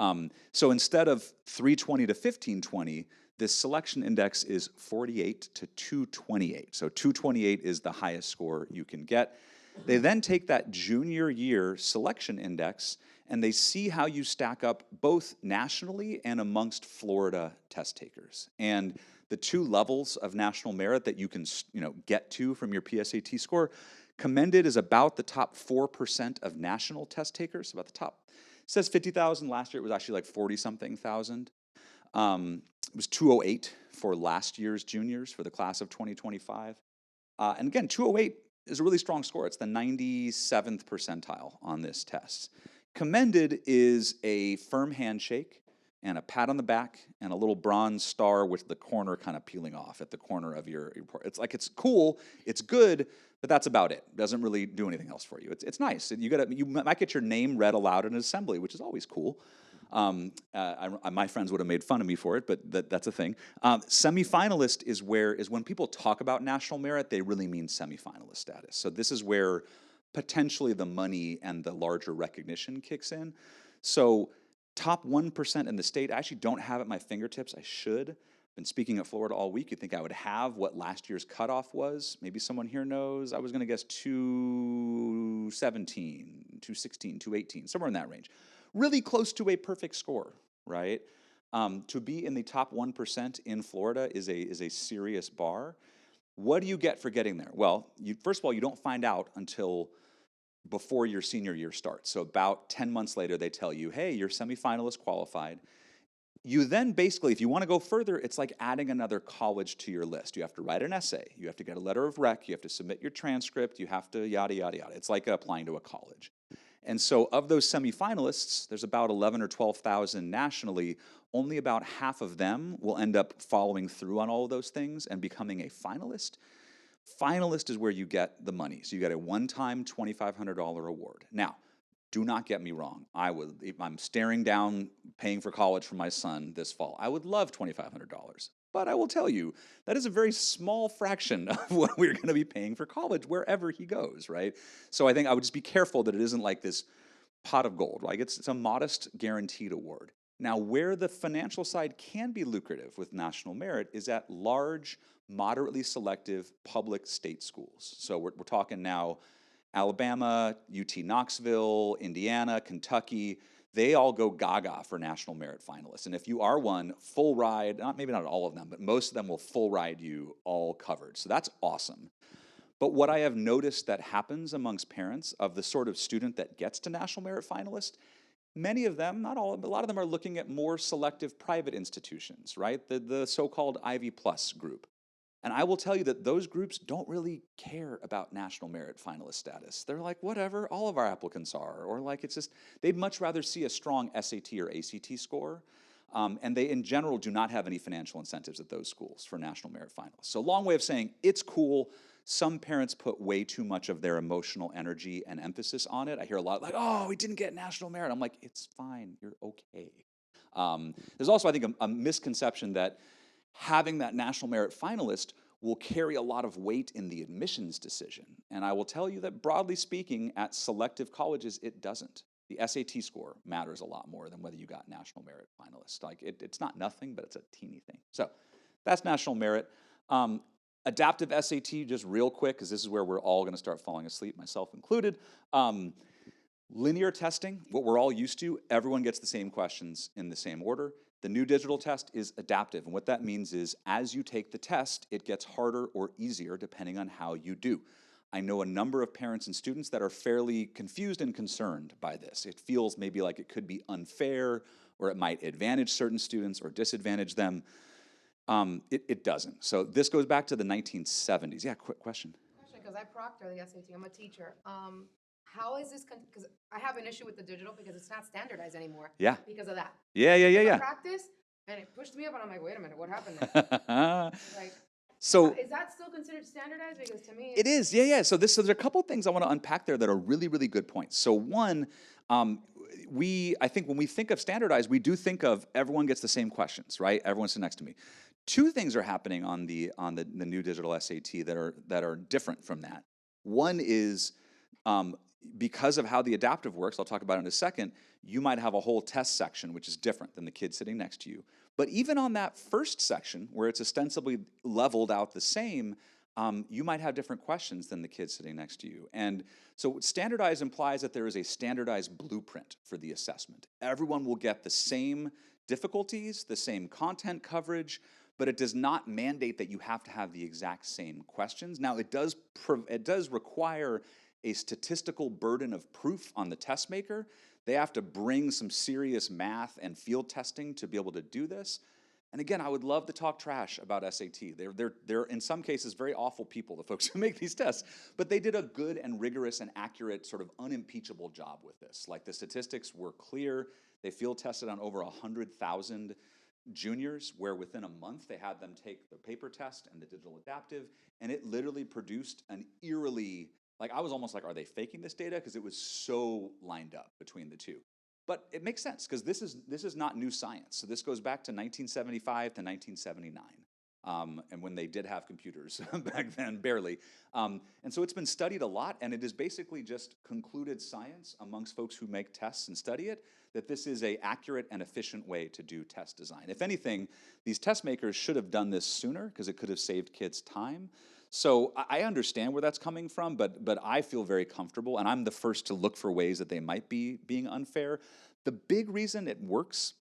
So instead of 320 to 1520, this selection index is 48 to 228. So 228 is the highest score you can get. They then take that junior year selection index and they see how you stack up both nationally and amongst Florida test takers. And the two levels of national merit that you can get to from your PSAT score, commended is about the top 4% of national test takers, about the top. It says 50,000. Last year it was actually like 40-something thousand. It was 208 for last year's juniors for the class of 2025. And again, 208 is a really strong score. It's the 97th percentile on this test. Commended is a firm handshake and a pat on the back and a little bronze star with the corner kind of peeling off at the corner of your report. It's like, it's cool, it's good, but that's about it. It doesn't really do anything else for you. It's nice. You might get your name read aloud in an assembly, which is always cool. My friends would have made fun of me for it, but that's a thing. Semifinalist is when people talk about national merit, they really mean semifinalist status. So this is where potentially the money and the larger recognition kicks in. So top 1% in the state, I actually don't have at my fingertips. I should. Been speaking at Florida all week. You'd think I would have what last year's cutoff was. Maybe someone here knows. I was going to guess 217, 216, 218, somewhere in that range. Really close to a perfect score, right? To be in the top 1% in Florida is a serious bar. What do you get for getting there? Well, first of all, you don't find out until before your senior year starts. So about 10 months later, they tell you, hey, you're semifinalist qualified. You then basically, if you want to go further, it's like adding another college to your list. You have to write an essay. You have to get a letter of rec. You have to submit your transcript. You have to yada, yada, yada. It's like applying to a college. And so of those semifinalists, there's about 11 or 12,000 nationally. Only about half of them will end up following through on all of those things and becoming a finalist. Finalist is where you get the money. So you get a one-time $2,500 award. Now, do not get me wrong. If I'm staring down paying for college for my son this fall, I would love $2,500. But I will tell you, that is a very small fraction of what we're going to be paying for college wherever he goes, right? So I think I would just be careful that it isn't like this pot of gold, right? It's a modest guaranteed award. Now, where the financial side can be lucrative with national merit is at large, moderately selective public state schools. So we're talking now Alabama, UT Knoxville, Indiana, Kentucky, they all go gaga for national merit finalists. And if you are one, full ride, maybe not all of them, but most of them will full ride you all covered. So that's awesome. But what I have noticed that happens amongst parents of the sort of student that gets to national merit finalist, many of them, not all, but a lot of them are looking at more selective private institutions, right? The so-called Ivy Plus group. And I will tell you that those groups don't really care about national merit finalist status. They're like, whatever, all of our applicants are. Or like, it's just, they'd much rather see a strong SAT or ACT score. And they, in general, do not have any financial incentives at those schools for national merit finalists. So long way of saying, it's cool. Some parents put way too much of their emotional energy and emphasis on it. I hear a lot like, oh, we didn't get national merit. I'm like, it's fine, you're okay. There's also, I think, a misconception that having that national merit finalist will carry a lot of weight in the admissions decision. And I will tell you that broadly speaking, at selective colleges, it doesn't. The SAT score matters a lot more than whether you got national merit finalist. Like it's not nothing, but it's a teeny thing. So that's national merit. Adaptive SAT, just real quick, because this is where we're all going to start falling asleep, myself included. Linear testing, what we're all used to, everyone gets the same questions in the same order. The new digital test is adaptive, and what that means is as you take the test, it gets harder or easier depending on how you do. I know a number of parents and students that are fairly confused and concerned by this. It feels maybe like it could be unfair, or it might advantage certain students or disadvantage them. It doesn't. So this goes back to the 1970s. Yeah, quick question. Because I proctor the SAT, I'm a teacher. How is this, because I have an issue with the digital because it's not standardized anymore. Yeah. Because of that. Yeah, yeah, yeah, I yeah. practice, and it pushed me up, and I'm like, wait a minute, what happened there? Like, So is that still considered standardized? Because to me, it is, yeah, yeah. So there's a couple things I want to unpack there that are really, really good points. So one, I think when we think of standardized, we do think of everyone gets the same questions, right? Everyone sitting next to me. Two things are happening on the new digital SAT that are different from that. One is because of how the adaptive works, I'll talk about it in a second, you might have a whole test section which is different than the kid sitting next to you. But even on that first section, where it's ostensibly leveled out the same, you might have different questions than the kid sitting next to you. And so standardized implies that there is a standardized blueprint for the assessment. Everyone will get the same difficulties, the same content coverage, but it does not mandate that you have to have the exact same questions. Now, it does require a statistical burden of proof on the test maker. They have to bring some serious math and field testing to be able to do this. And again, I would love to talk trash about SAT. They're in some cases very awful people, the folks who make these tests, but they did a good and rigorous and accurate, sort of unimpeachable job with this. Like, the statistics were clear. They field tested on over 100,000 juniors, where within a month they had them take the paper test and the digital adaptive, and it literally produced an eerily, like, I was almost like, are they faking this data? Because it was so lined up between the two. But it makes sense, because this is not new science. So this goes back to 1975 to 1979. And when they did have computers back then, barely. And so it's been studied a lot, and it is basically just concluded science amongst folks who make tests and study it, that this is an accurate and efficient way to do test design. If anything, these test makers should have done this sooner, because it could have saved kids time. So I understand where that's coming from, but I feel very comfortable, and I'm the first to look for ways that they might be being unfair. The big reason it works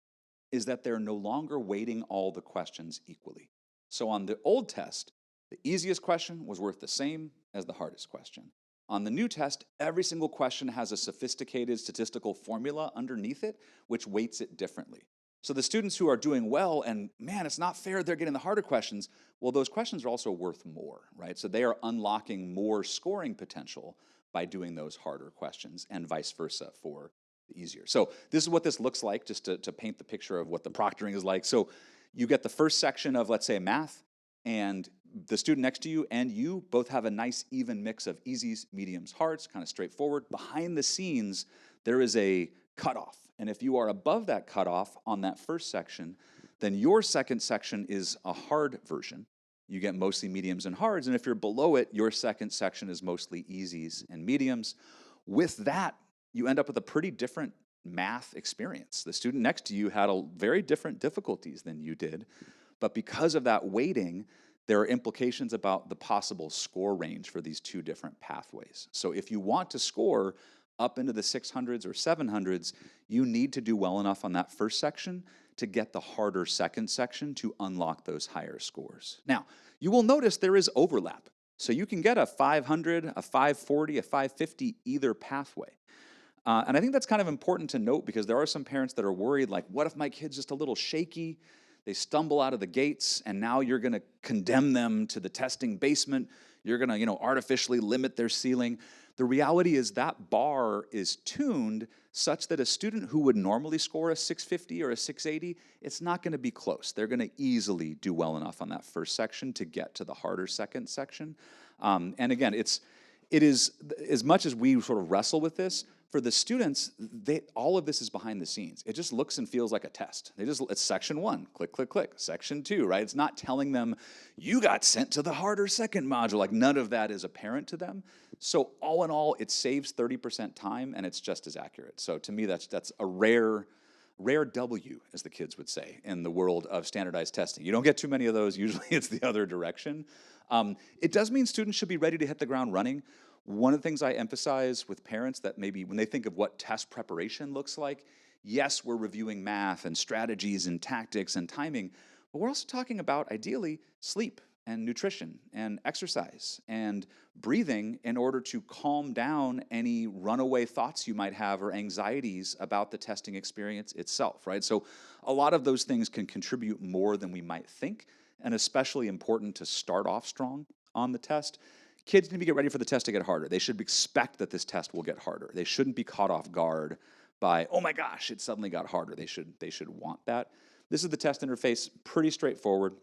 is that they're no longer weighting all the questions equally. So on the old test, the easiest question was worth the same as the hardest question. On the new test, every single question has a sophisticated statistical formula underneath it, which weights it differently. So the students who are doing well, and man, it's not fair they're getting the harder questions, well, those questions are also worth more, right? So they are unlocking more scoring potential by doing those harder questions, and vice versa for the easier. So this is what this looks like, just to paint the picture of what the proctoring is like. So you get the first section of, let's say, math, and the student next to you and you both have a nice even mix of easies, mediums, hards, kind of straightforward. Behind the scenes, there is a cutoff. And if you are above that cutoff on that first section, then your second section is a hard version. You get mostly mediums and hards. And if you're below it, your second section is mostly easies and mediums. With that, you end up with a pretty different math experience. The student next to you had a very different difficulties than you did. But because of that weighting, there are implications about the possible score range for these two different pathways. So if you want to score up into the 600s or 700s, you need to do well enough on that first section to get the harder second section to unlock those higher scores. Now, you will notice there is overlap. So you can get a 500, a 540, a 550 either pathway. And I think that's kind of important to note, because there are some parents that are worried, like, what if my kid's just a little shaky? They stumble out of the gates, and now you're going to condemn them to the testing basement. You're going to, artificially limit their ceiling. The reality is that bar is tuned such that a student who would normally score a 650 or a 680, it's not going to be close. They're going to easily do well enough on that first section to get to the harder second section. And again, it is, as much as we sort of wrestle with this, for the students, all of this is behind the scenes. It just looks and feels like a test. It's section 1, click, click, click. Section 2, right? It's not telling them, you got sent to the harder second module. Like, none of that is apparent to them. So all in all, it saves 30% time, and it's just as accurate. So to me, that's a rare W, as the kids would say, in the world of standardized testing. You don't get too many of those. Usually it's the other direction. It does mean students should be ready to hit the ground running. One of the things I emphasize with parents, that maybe when they think of what test preparation looks like, yes, we're reviewing math and strategies and tactics and timing, but we're also talking about, ideally, sleep and nutrition and exercise and breathing in order to calm down any runaway thoughts you might have or anxieties about the testing experience itself, right? So a lot of those things can contribute more than we might think, and especially important to start off strong on the test. Kids need to get ready for the test to get harder. They should expect that this test will get harder. They shouldn't be caught off guard by, oh my gosh, it suddenly got harder. They should want that. This is the test interface, pretty straightforward.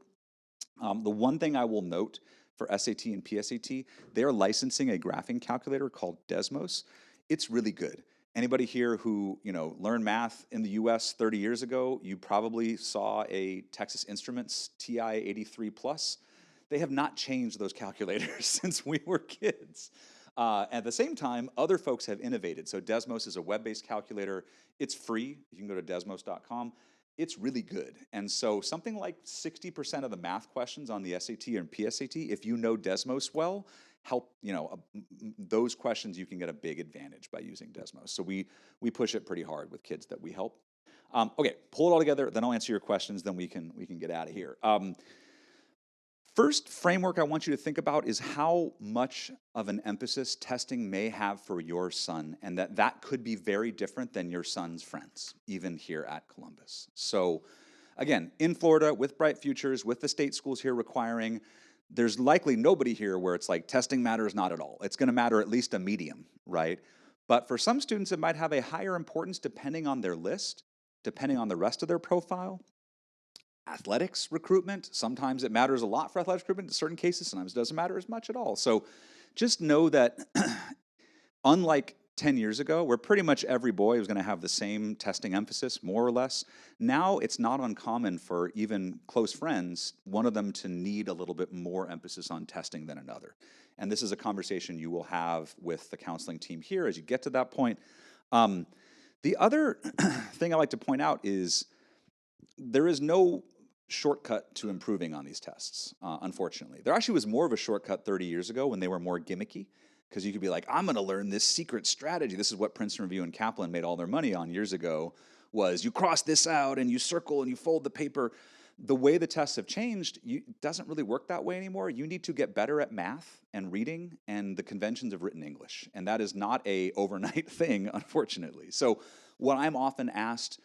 The one thing I will note for SAT and PSAT, they are licensing a graphing calculator called Desmos. It's really good. Anybody here who learned math in the U.S. 30 years ago, you probably saw a Texas Instruments TI 83 Plus. They have not changed those calculators since we were kids. At the same time, other folks have innovated. So Desmos is a web-based calculator. It's free. You can go to desmos.com. It's really good. And so something like 60% of the math questions on the SAT and PSAT, if you know Desmos well, those questions you can get a big advantage by using Desmos. So we push it pretty hard with kids that we help. Okay, pull it all together, then I'll answer your questions, then we can get out of here. First framework I want you to think about is how much of an emphasis testing may have for your son, and that could be very different than your son's friends, even here at Columbus. So again, in Florida, with Bright Futures, with the state schools here requiring, there's likely nobody here where it's like testing matters not at all. It's going to matter at least a medium, right? But for some students, it might have a higher importance depending on their list, depending on the rest of their profile. Athletics recruitment, sometimes it matters a lot for athletics recruitment. In certain cases, sometimes it doesn't matter as much at all. So just know that unlike 10 years ago, where pretty much every boy was going to have the same testing emphasis, more or less, now it's not uncommon for even close friends, one of them to need a little bit more emphasis on testing than another. And this is a conversation you will have with the counseling team here as you get to that point. The other thing I like to point out is there is no shortcut to improving on these tests, unfortunately. There actually was more of a shortcut 30 years ago when they were more gimmicky, because you could be like, I'm going to learn this secret strategy. This is what Princeton Review and Kaplan made all their money on years ago, was you cross this out and you circle and you fold the paper. The way the tests have changed, it doesn't really work that way anymore. You need to get better at math and reading and the conventions of written English. And that is not an overnight thing, unfortunately. So what I'm often asked,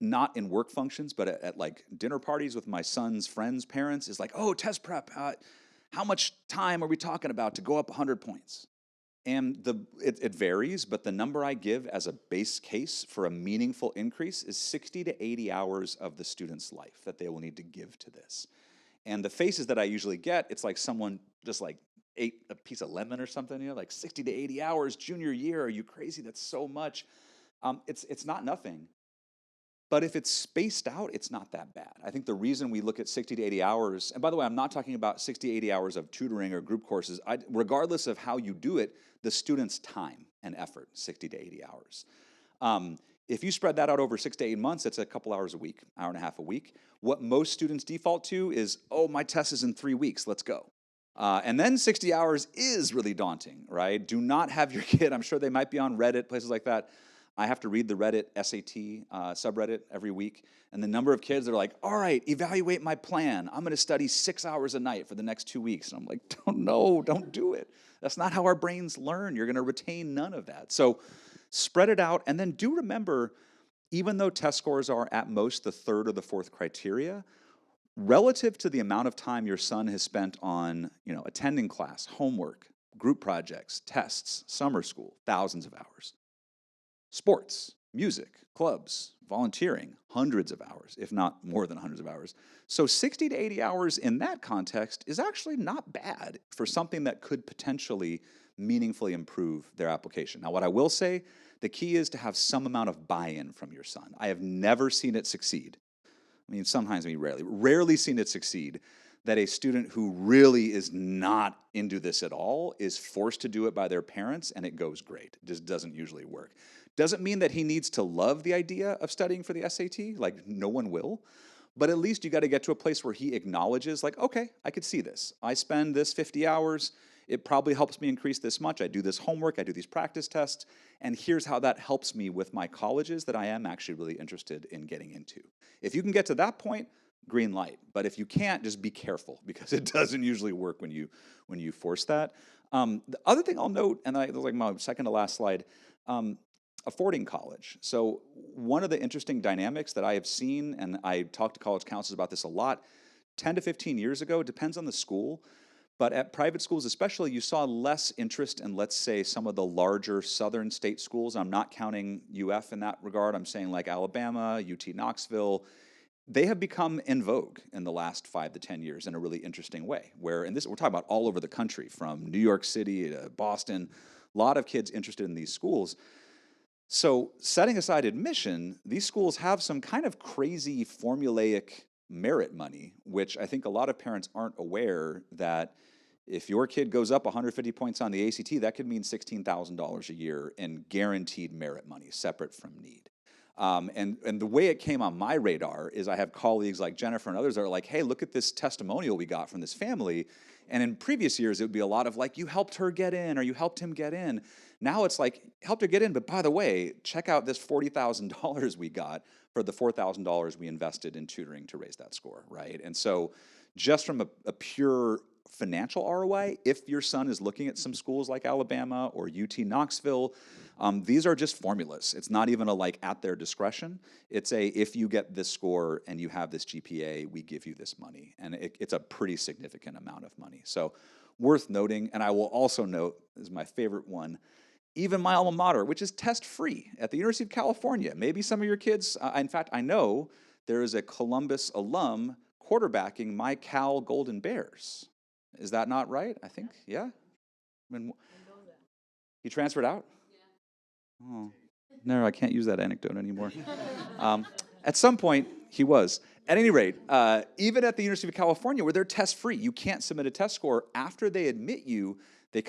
not in work functions, but at like dinner parties with my son's friends' parents, is like, oh, test prep, how much time are we talking about to go up 100 points? And it varies, but the number I give as a base case for a meaningful increase is 60 to 80 hours of the student's life that they will need to give to this. And the faces that I usually get, it's like someone just like ate a piece of lemon or something, like 60 to 80 hours junior year. Are you crazy? That's so much. It's not nothing. But if it's spaced out, it's not that bad. I think the reason we look at 60 to 80 hours, and by the way, I'm not talking about 60, 80 hours of tutoring or group courses. Regardless of how you do it, the student's time and effort, 60 to 80 hours. If you spread that out over 6 to 8 months, it's a couple hours a week, hour and a half a week. What most students default to is, oh, my test is in 3 weeks, let's go. And then 60 hours is really daunting, right? Do not have your kid, I'm sure they might be on Reddit, places like that. I have to read the Reddit SAT subreddit every week, and the number of kids that are like, all right, evaluate my plan. I'm going to study 6 hours a night for the next 2 weeks. And I'm like, don't do it. That's not how our brains learn. You're going to retain none of that. So spread it out, and then do remember, even though test scores are at most the third or the fourth criteria, relative to the amount of time your son has spent on, attending class, homework, group projects, tests, summer school, thousands of hours. Sports, music, clubs, volunteering, hundreds of hours, if not more than hundreds of hours. So 60 to 80 hours in that context is actually not bad for something that could potentially meaningfully improve their application. Now, what I will say, the key is to have some amount of buy-in from your son. I have never seen it succeed. I mean, sometimes, rarely seen it succeed, that a student who really is not into this at all is forced to do it by their parents, and it goes great. It just doesn't usually work. Doesn't mean that he needs to love the idea of studying for the SAT, like no one will, but at least you got to get to a place where he acknowledges, like, okay, I could see this. I spend this 50 hours, it probably helps me increase this much. I do this homework, I do these practice tests, and here's how that helps me with my colleges that I am actually really interested in getting into. If you can get to that point, green light. But if you can't, just be careful because it doesn't usually work when you force that. The other thing I'll note, and I like my second to last slide, affording college. So one of the interesting dynamics that I have seen, and I talk to college counselors about this a lot, 10 to 15 years ago, it depends on the school, but at private schools especially, you saw less interest in, let's say, some of the larger southern state schools. I'm not counting UF in that regard. I'm saying like Alabama, UT Knoxville. They have become in vogue in the last 5 to 10 years in a really interesting way, where, and this, we're talking about all over the country, from New York City to Boston, a lot of kids interested in these schools. So, setting aside admission, these schools have some kind of crazy formulaic merit money, which I think a lot of parents aren't aware that if your kid goes up 150 points on the ACT, that could mean $16,000 a year in guaranteed merit money, separate from need. And the way it came on my radar is I have colleagues like Jennifer and others that are like, hey, look at this testimonial we got from this family. And in previous years, it would be a lot of like, you helped her get in or you helped him get in. Now it's like, helped her get in, but by the way, check out this $40,000 we got for the $4,000 we invested in tutoring to raise that score, right? And so just from a pure financial ROI, if your son is looking at some schools like Alabama or UT Knoxville, these are just formulas. It's not even a like at their discretion. It's a, if you get this score and you have this GPA, we give you this money. And it's a pretty significant amount of money. So worth noting. And I will also note, this is my favorite one, even my alma mater, which is test-free at the University of California. Maybe some of your kids, in fact, I know there is a Columbus alum quarterbacking my Cal Golden Bears. Is that not right? I think, yeah? I mean, he transferred out? Oh, no, I can't use that anecdote anymore. At some point, he was. At any rate, even at the University of California, where they're test-free, you can't submit a test score. After they admit you,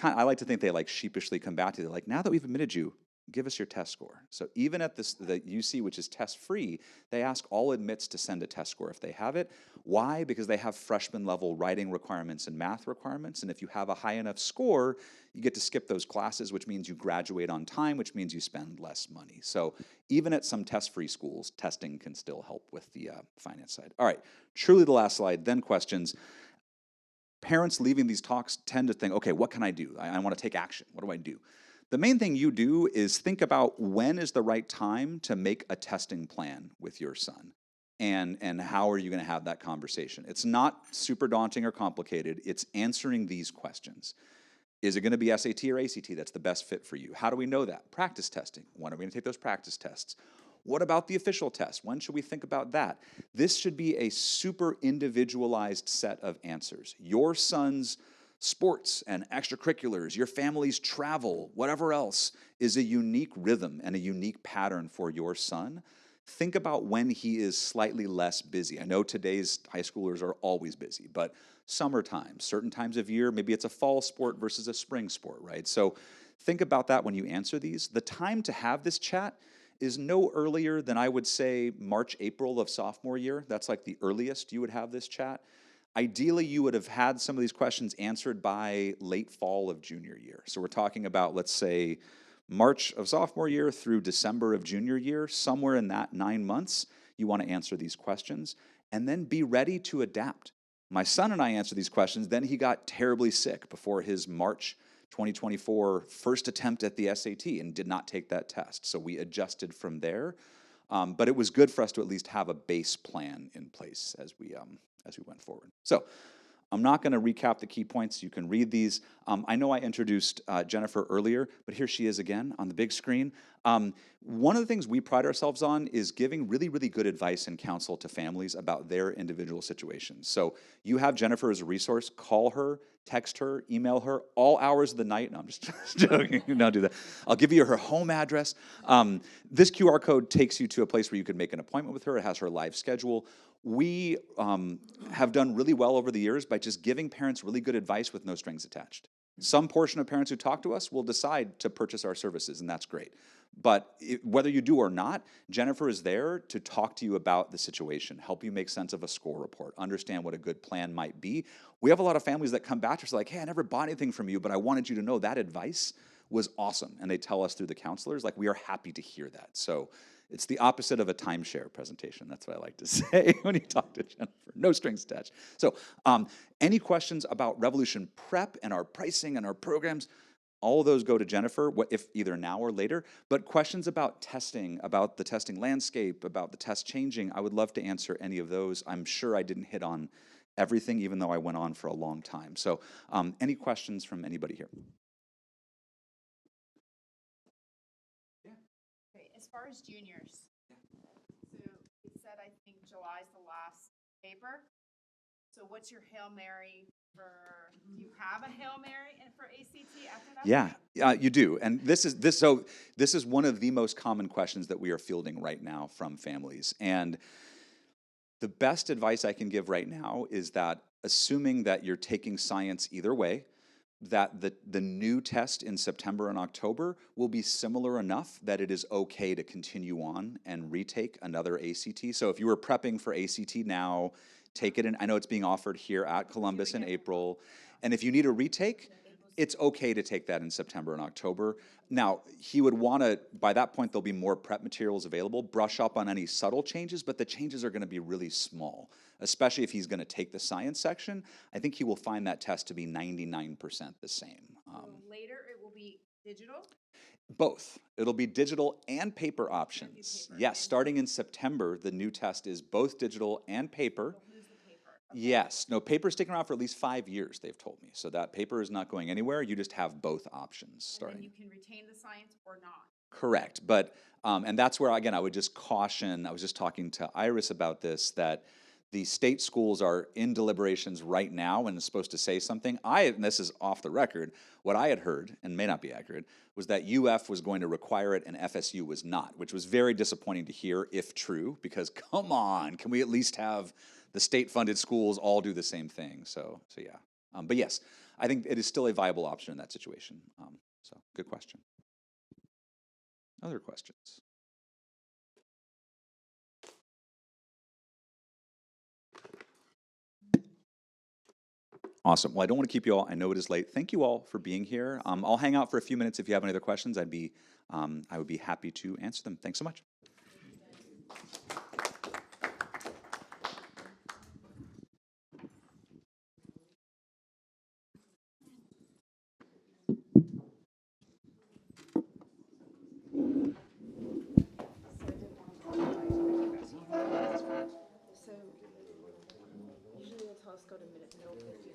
I like to think they like sheepishly come back to you. They're like, now that we've admitted you, give us your test score. So even at the UC, which is test-free, they ask all admits to send a test score if they have it. Why? Because they have freshman-level writing requirements and math requirements, and if you have a high enough score, you get to skip those classes, which means you graduate on time, which means you spend less money. So even at some test-free schools, testing can still help with the finance side. All right, truly the last slide, then questions. Parents leaving these talks tend to think, okay, what can I do? I want to take action. What do I do? The main thing you do is think about when is the right time to make a testing plan with your son, and how are you going to have that conversation. It's not super daunting or complicated. It's answering these questions. Is it going to be SAT or ACT that's the best fit for you? How do we know that? Practice testing. When are we going to take those practice tests? What about the official test? When should we think about that? This should be a super individualized set of answers. Your son's sports and extracurriculars, your family's travel, whatever else, is a unique rhythm and a unique pattern for your son. Think about when he is slightly less busy. I know today's high schoolers are always busy, but summertime, certain times of year, maybe it's a fall sport versus a spring sport, right? So think about that when you answer these. The time to have this chat is no earlier than, I would say, March, April of sophomore year. That's like the earliest you would have this chat. Ideally, you would have had some of these questions answered by late fall of junior year. So we're talking about, let's say, March of sophomore year through December of junior year. Somewhere in that 9 months, you want to answer these questions, and then be ready to adapt. My son and I answered these questions, then he got terribly sick before his March 2024 first attempt at the SAT and did not take that test. So we adjusted from there. But it was good for us to at least have a base plan in place as we went forward. So I'm not going to recap the key points. You can read these. I know I introduced Jennifer earlier, but here she is again on the big screen. One of the things we pride ourselves on is giving really, really good advice and counsel to families about their individual situations. So you have Jennifer as a resource. Call her, text her, email her, all hours of the night. No, I'm just joking. Don't do that. I'll give you her home address. This QR code takes you to a place where you can make an appointment with her. It has her live schedule. We have done really well over the years by just giving parents really good advice with no strings attached. Some portion of parents who talk to us will decide to purchase our services, and that's great. But whether you do or not, Jennifer is there to talk to you about the situation, help you make sense of a score report, understand what a good plan might be. We have a lot of families that come back to us like, hey, I never bought anything from you, but I wanted you to know that advice was awesome. And they tell us through the counselors, like, we are happy to hear that. So It's the opposite of a timeshare presentation. That's what I like to say when you talk to Jennifer. No strings attached. So any questions about Revolution Prep and our pricing and our programs, all of those go to Jennifer, if either now or later. But questions about testing, about the testing landscape, about the test changing, I would love to answer any of those. I'm sure I didn't hit on everything, even though I went on for a long time. So any questions from anybody here? Okay, as far as juniors, so it said, I think July's the last paper. So what's your Hail Mary for, do you have a Hail Mary for ACT after that? Yeah, you do. And this is one of the most common questions that we are fielding right now from families. And the best advice I can give right now is that, assuming that you're taking science either way, that the new test in September and October will be similar enough that it is okay to continue on and retake another ACT. So if you were prepping for ACT now, take it in. I know it's being offered here at Columbus in April. And if you need a retake, it's okay to take that in September and October. Now, he would want to, by that point, there'll be more prep materials available, brush up on any subtle changes, but the changes are going to be really small, especially if he's going to take the science section. I think he will find that test to be 99% the same. So later it will be digital? Both. It'll be digital and paper options. Paper. Yes, starting in September, the new test is both digital and paper. We'll lose the paper. Okay. Yes. No, paper's sticking around for at least 5 years, they've told me. So that paper is not going anywhere. You just have both options starting. And then you can retain the science or not. Correct. But, and that's where, again, I would just caution, I was just talking to Iris about this, that the state schools are in deliberations right now and is supposed to say something. And this is off the record, what I had heard, and may not be accurate, was that UF was going to require it and FSU was not, which was very disappointing to hear, if true, because come on, can we at least have the state-funded schools all do the same thing? So yeah. But yes, I think it is still a viable option in that situation. So good question. Other questions? Awesome. Well, I don't want to keep you all. I know it is late. Thank you all for being here. I'll hang out for a few minutes. If you have any other questions, I would be happy to answer them. Thanks so much. So usually they'll tell us go to minute 0:50.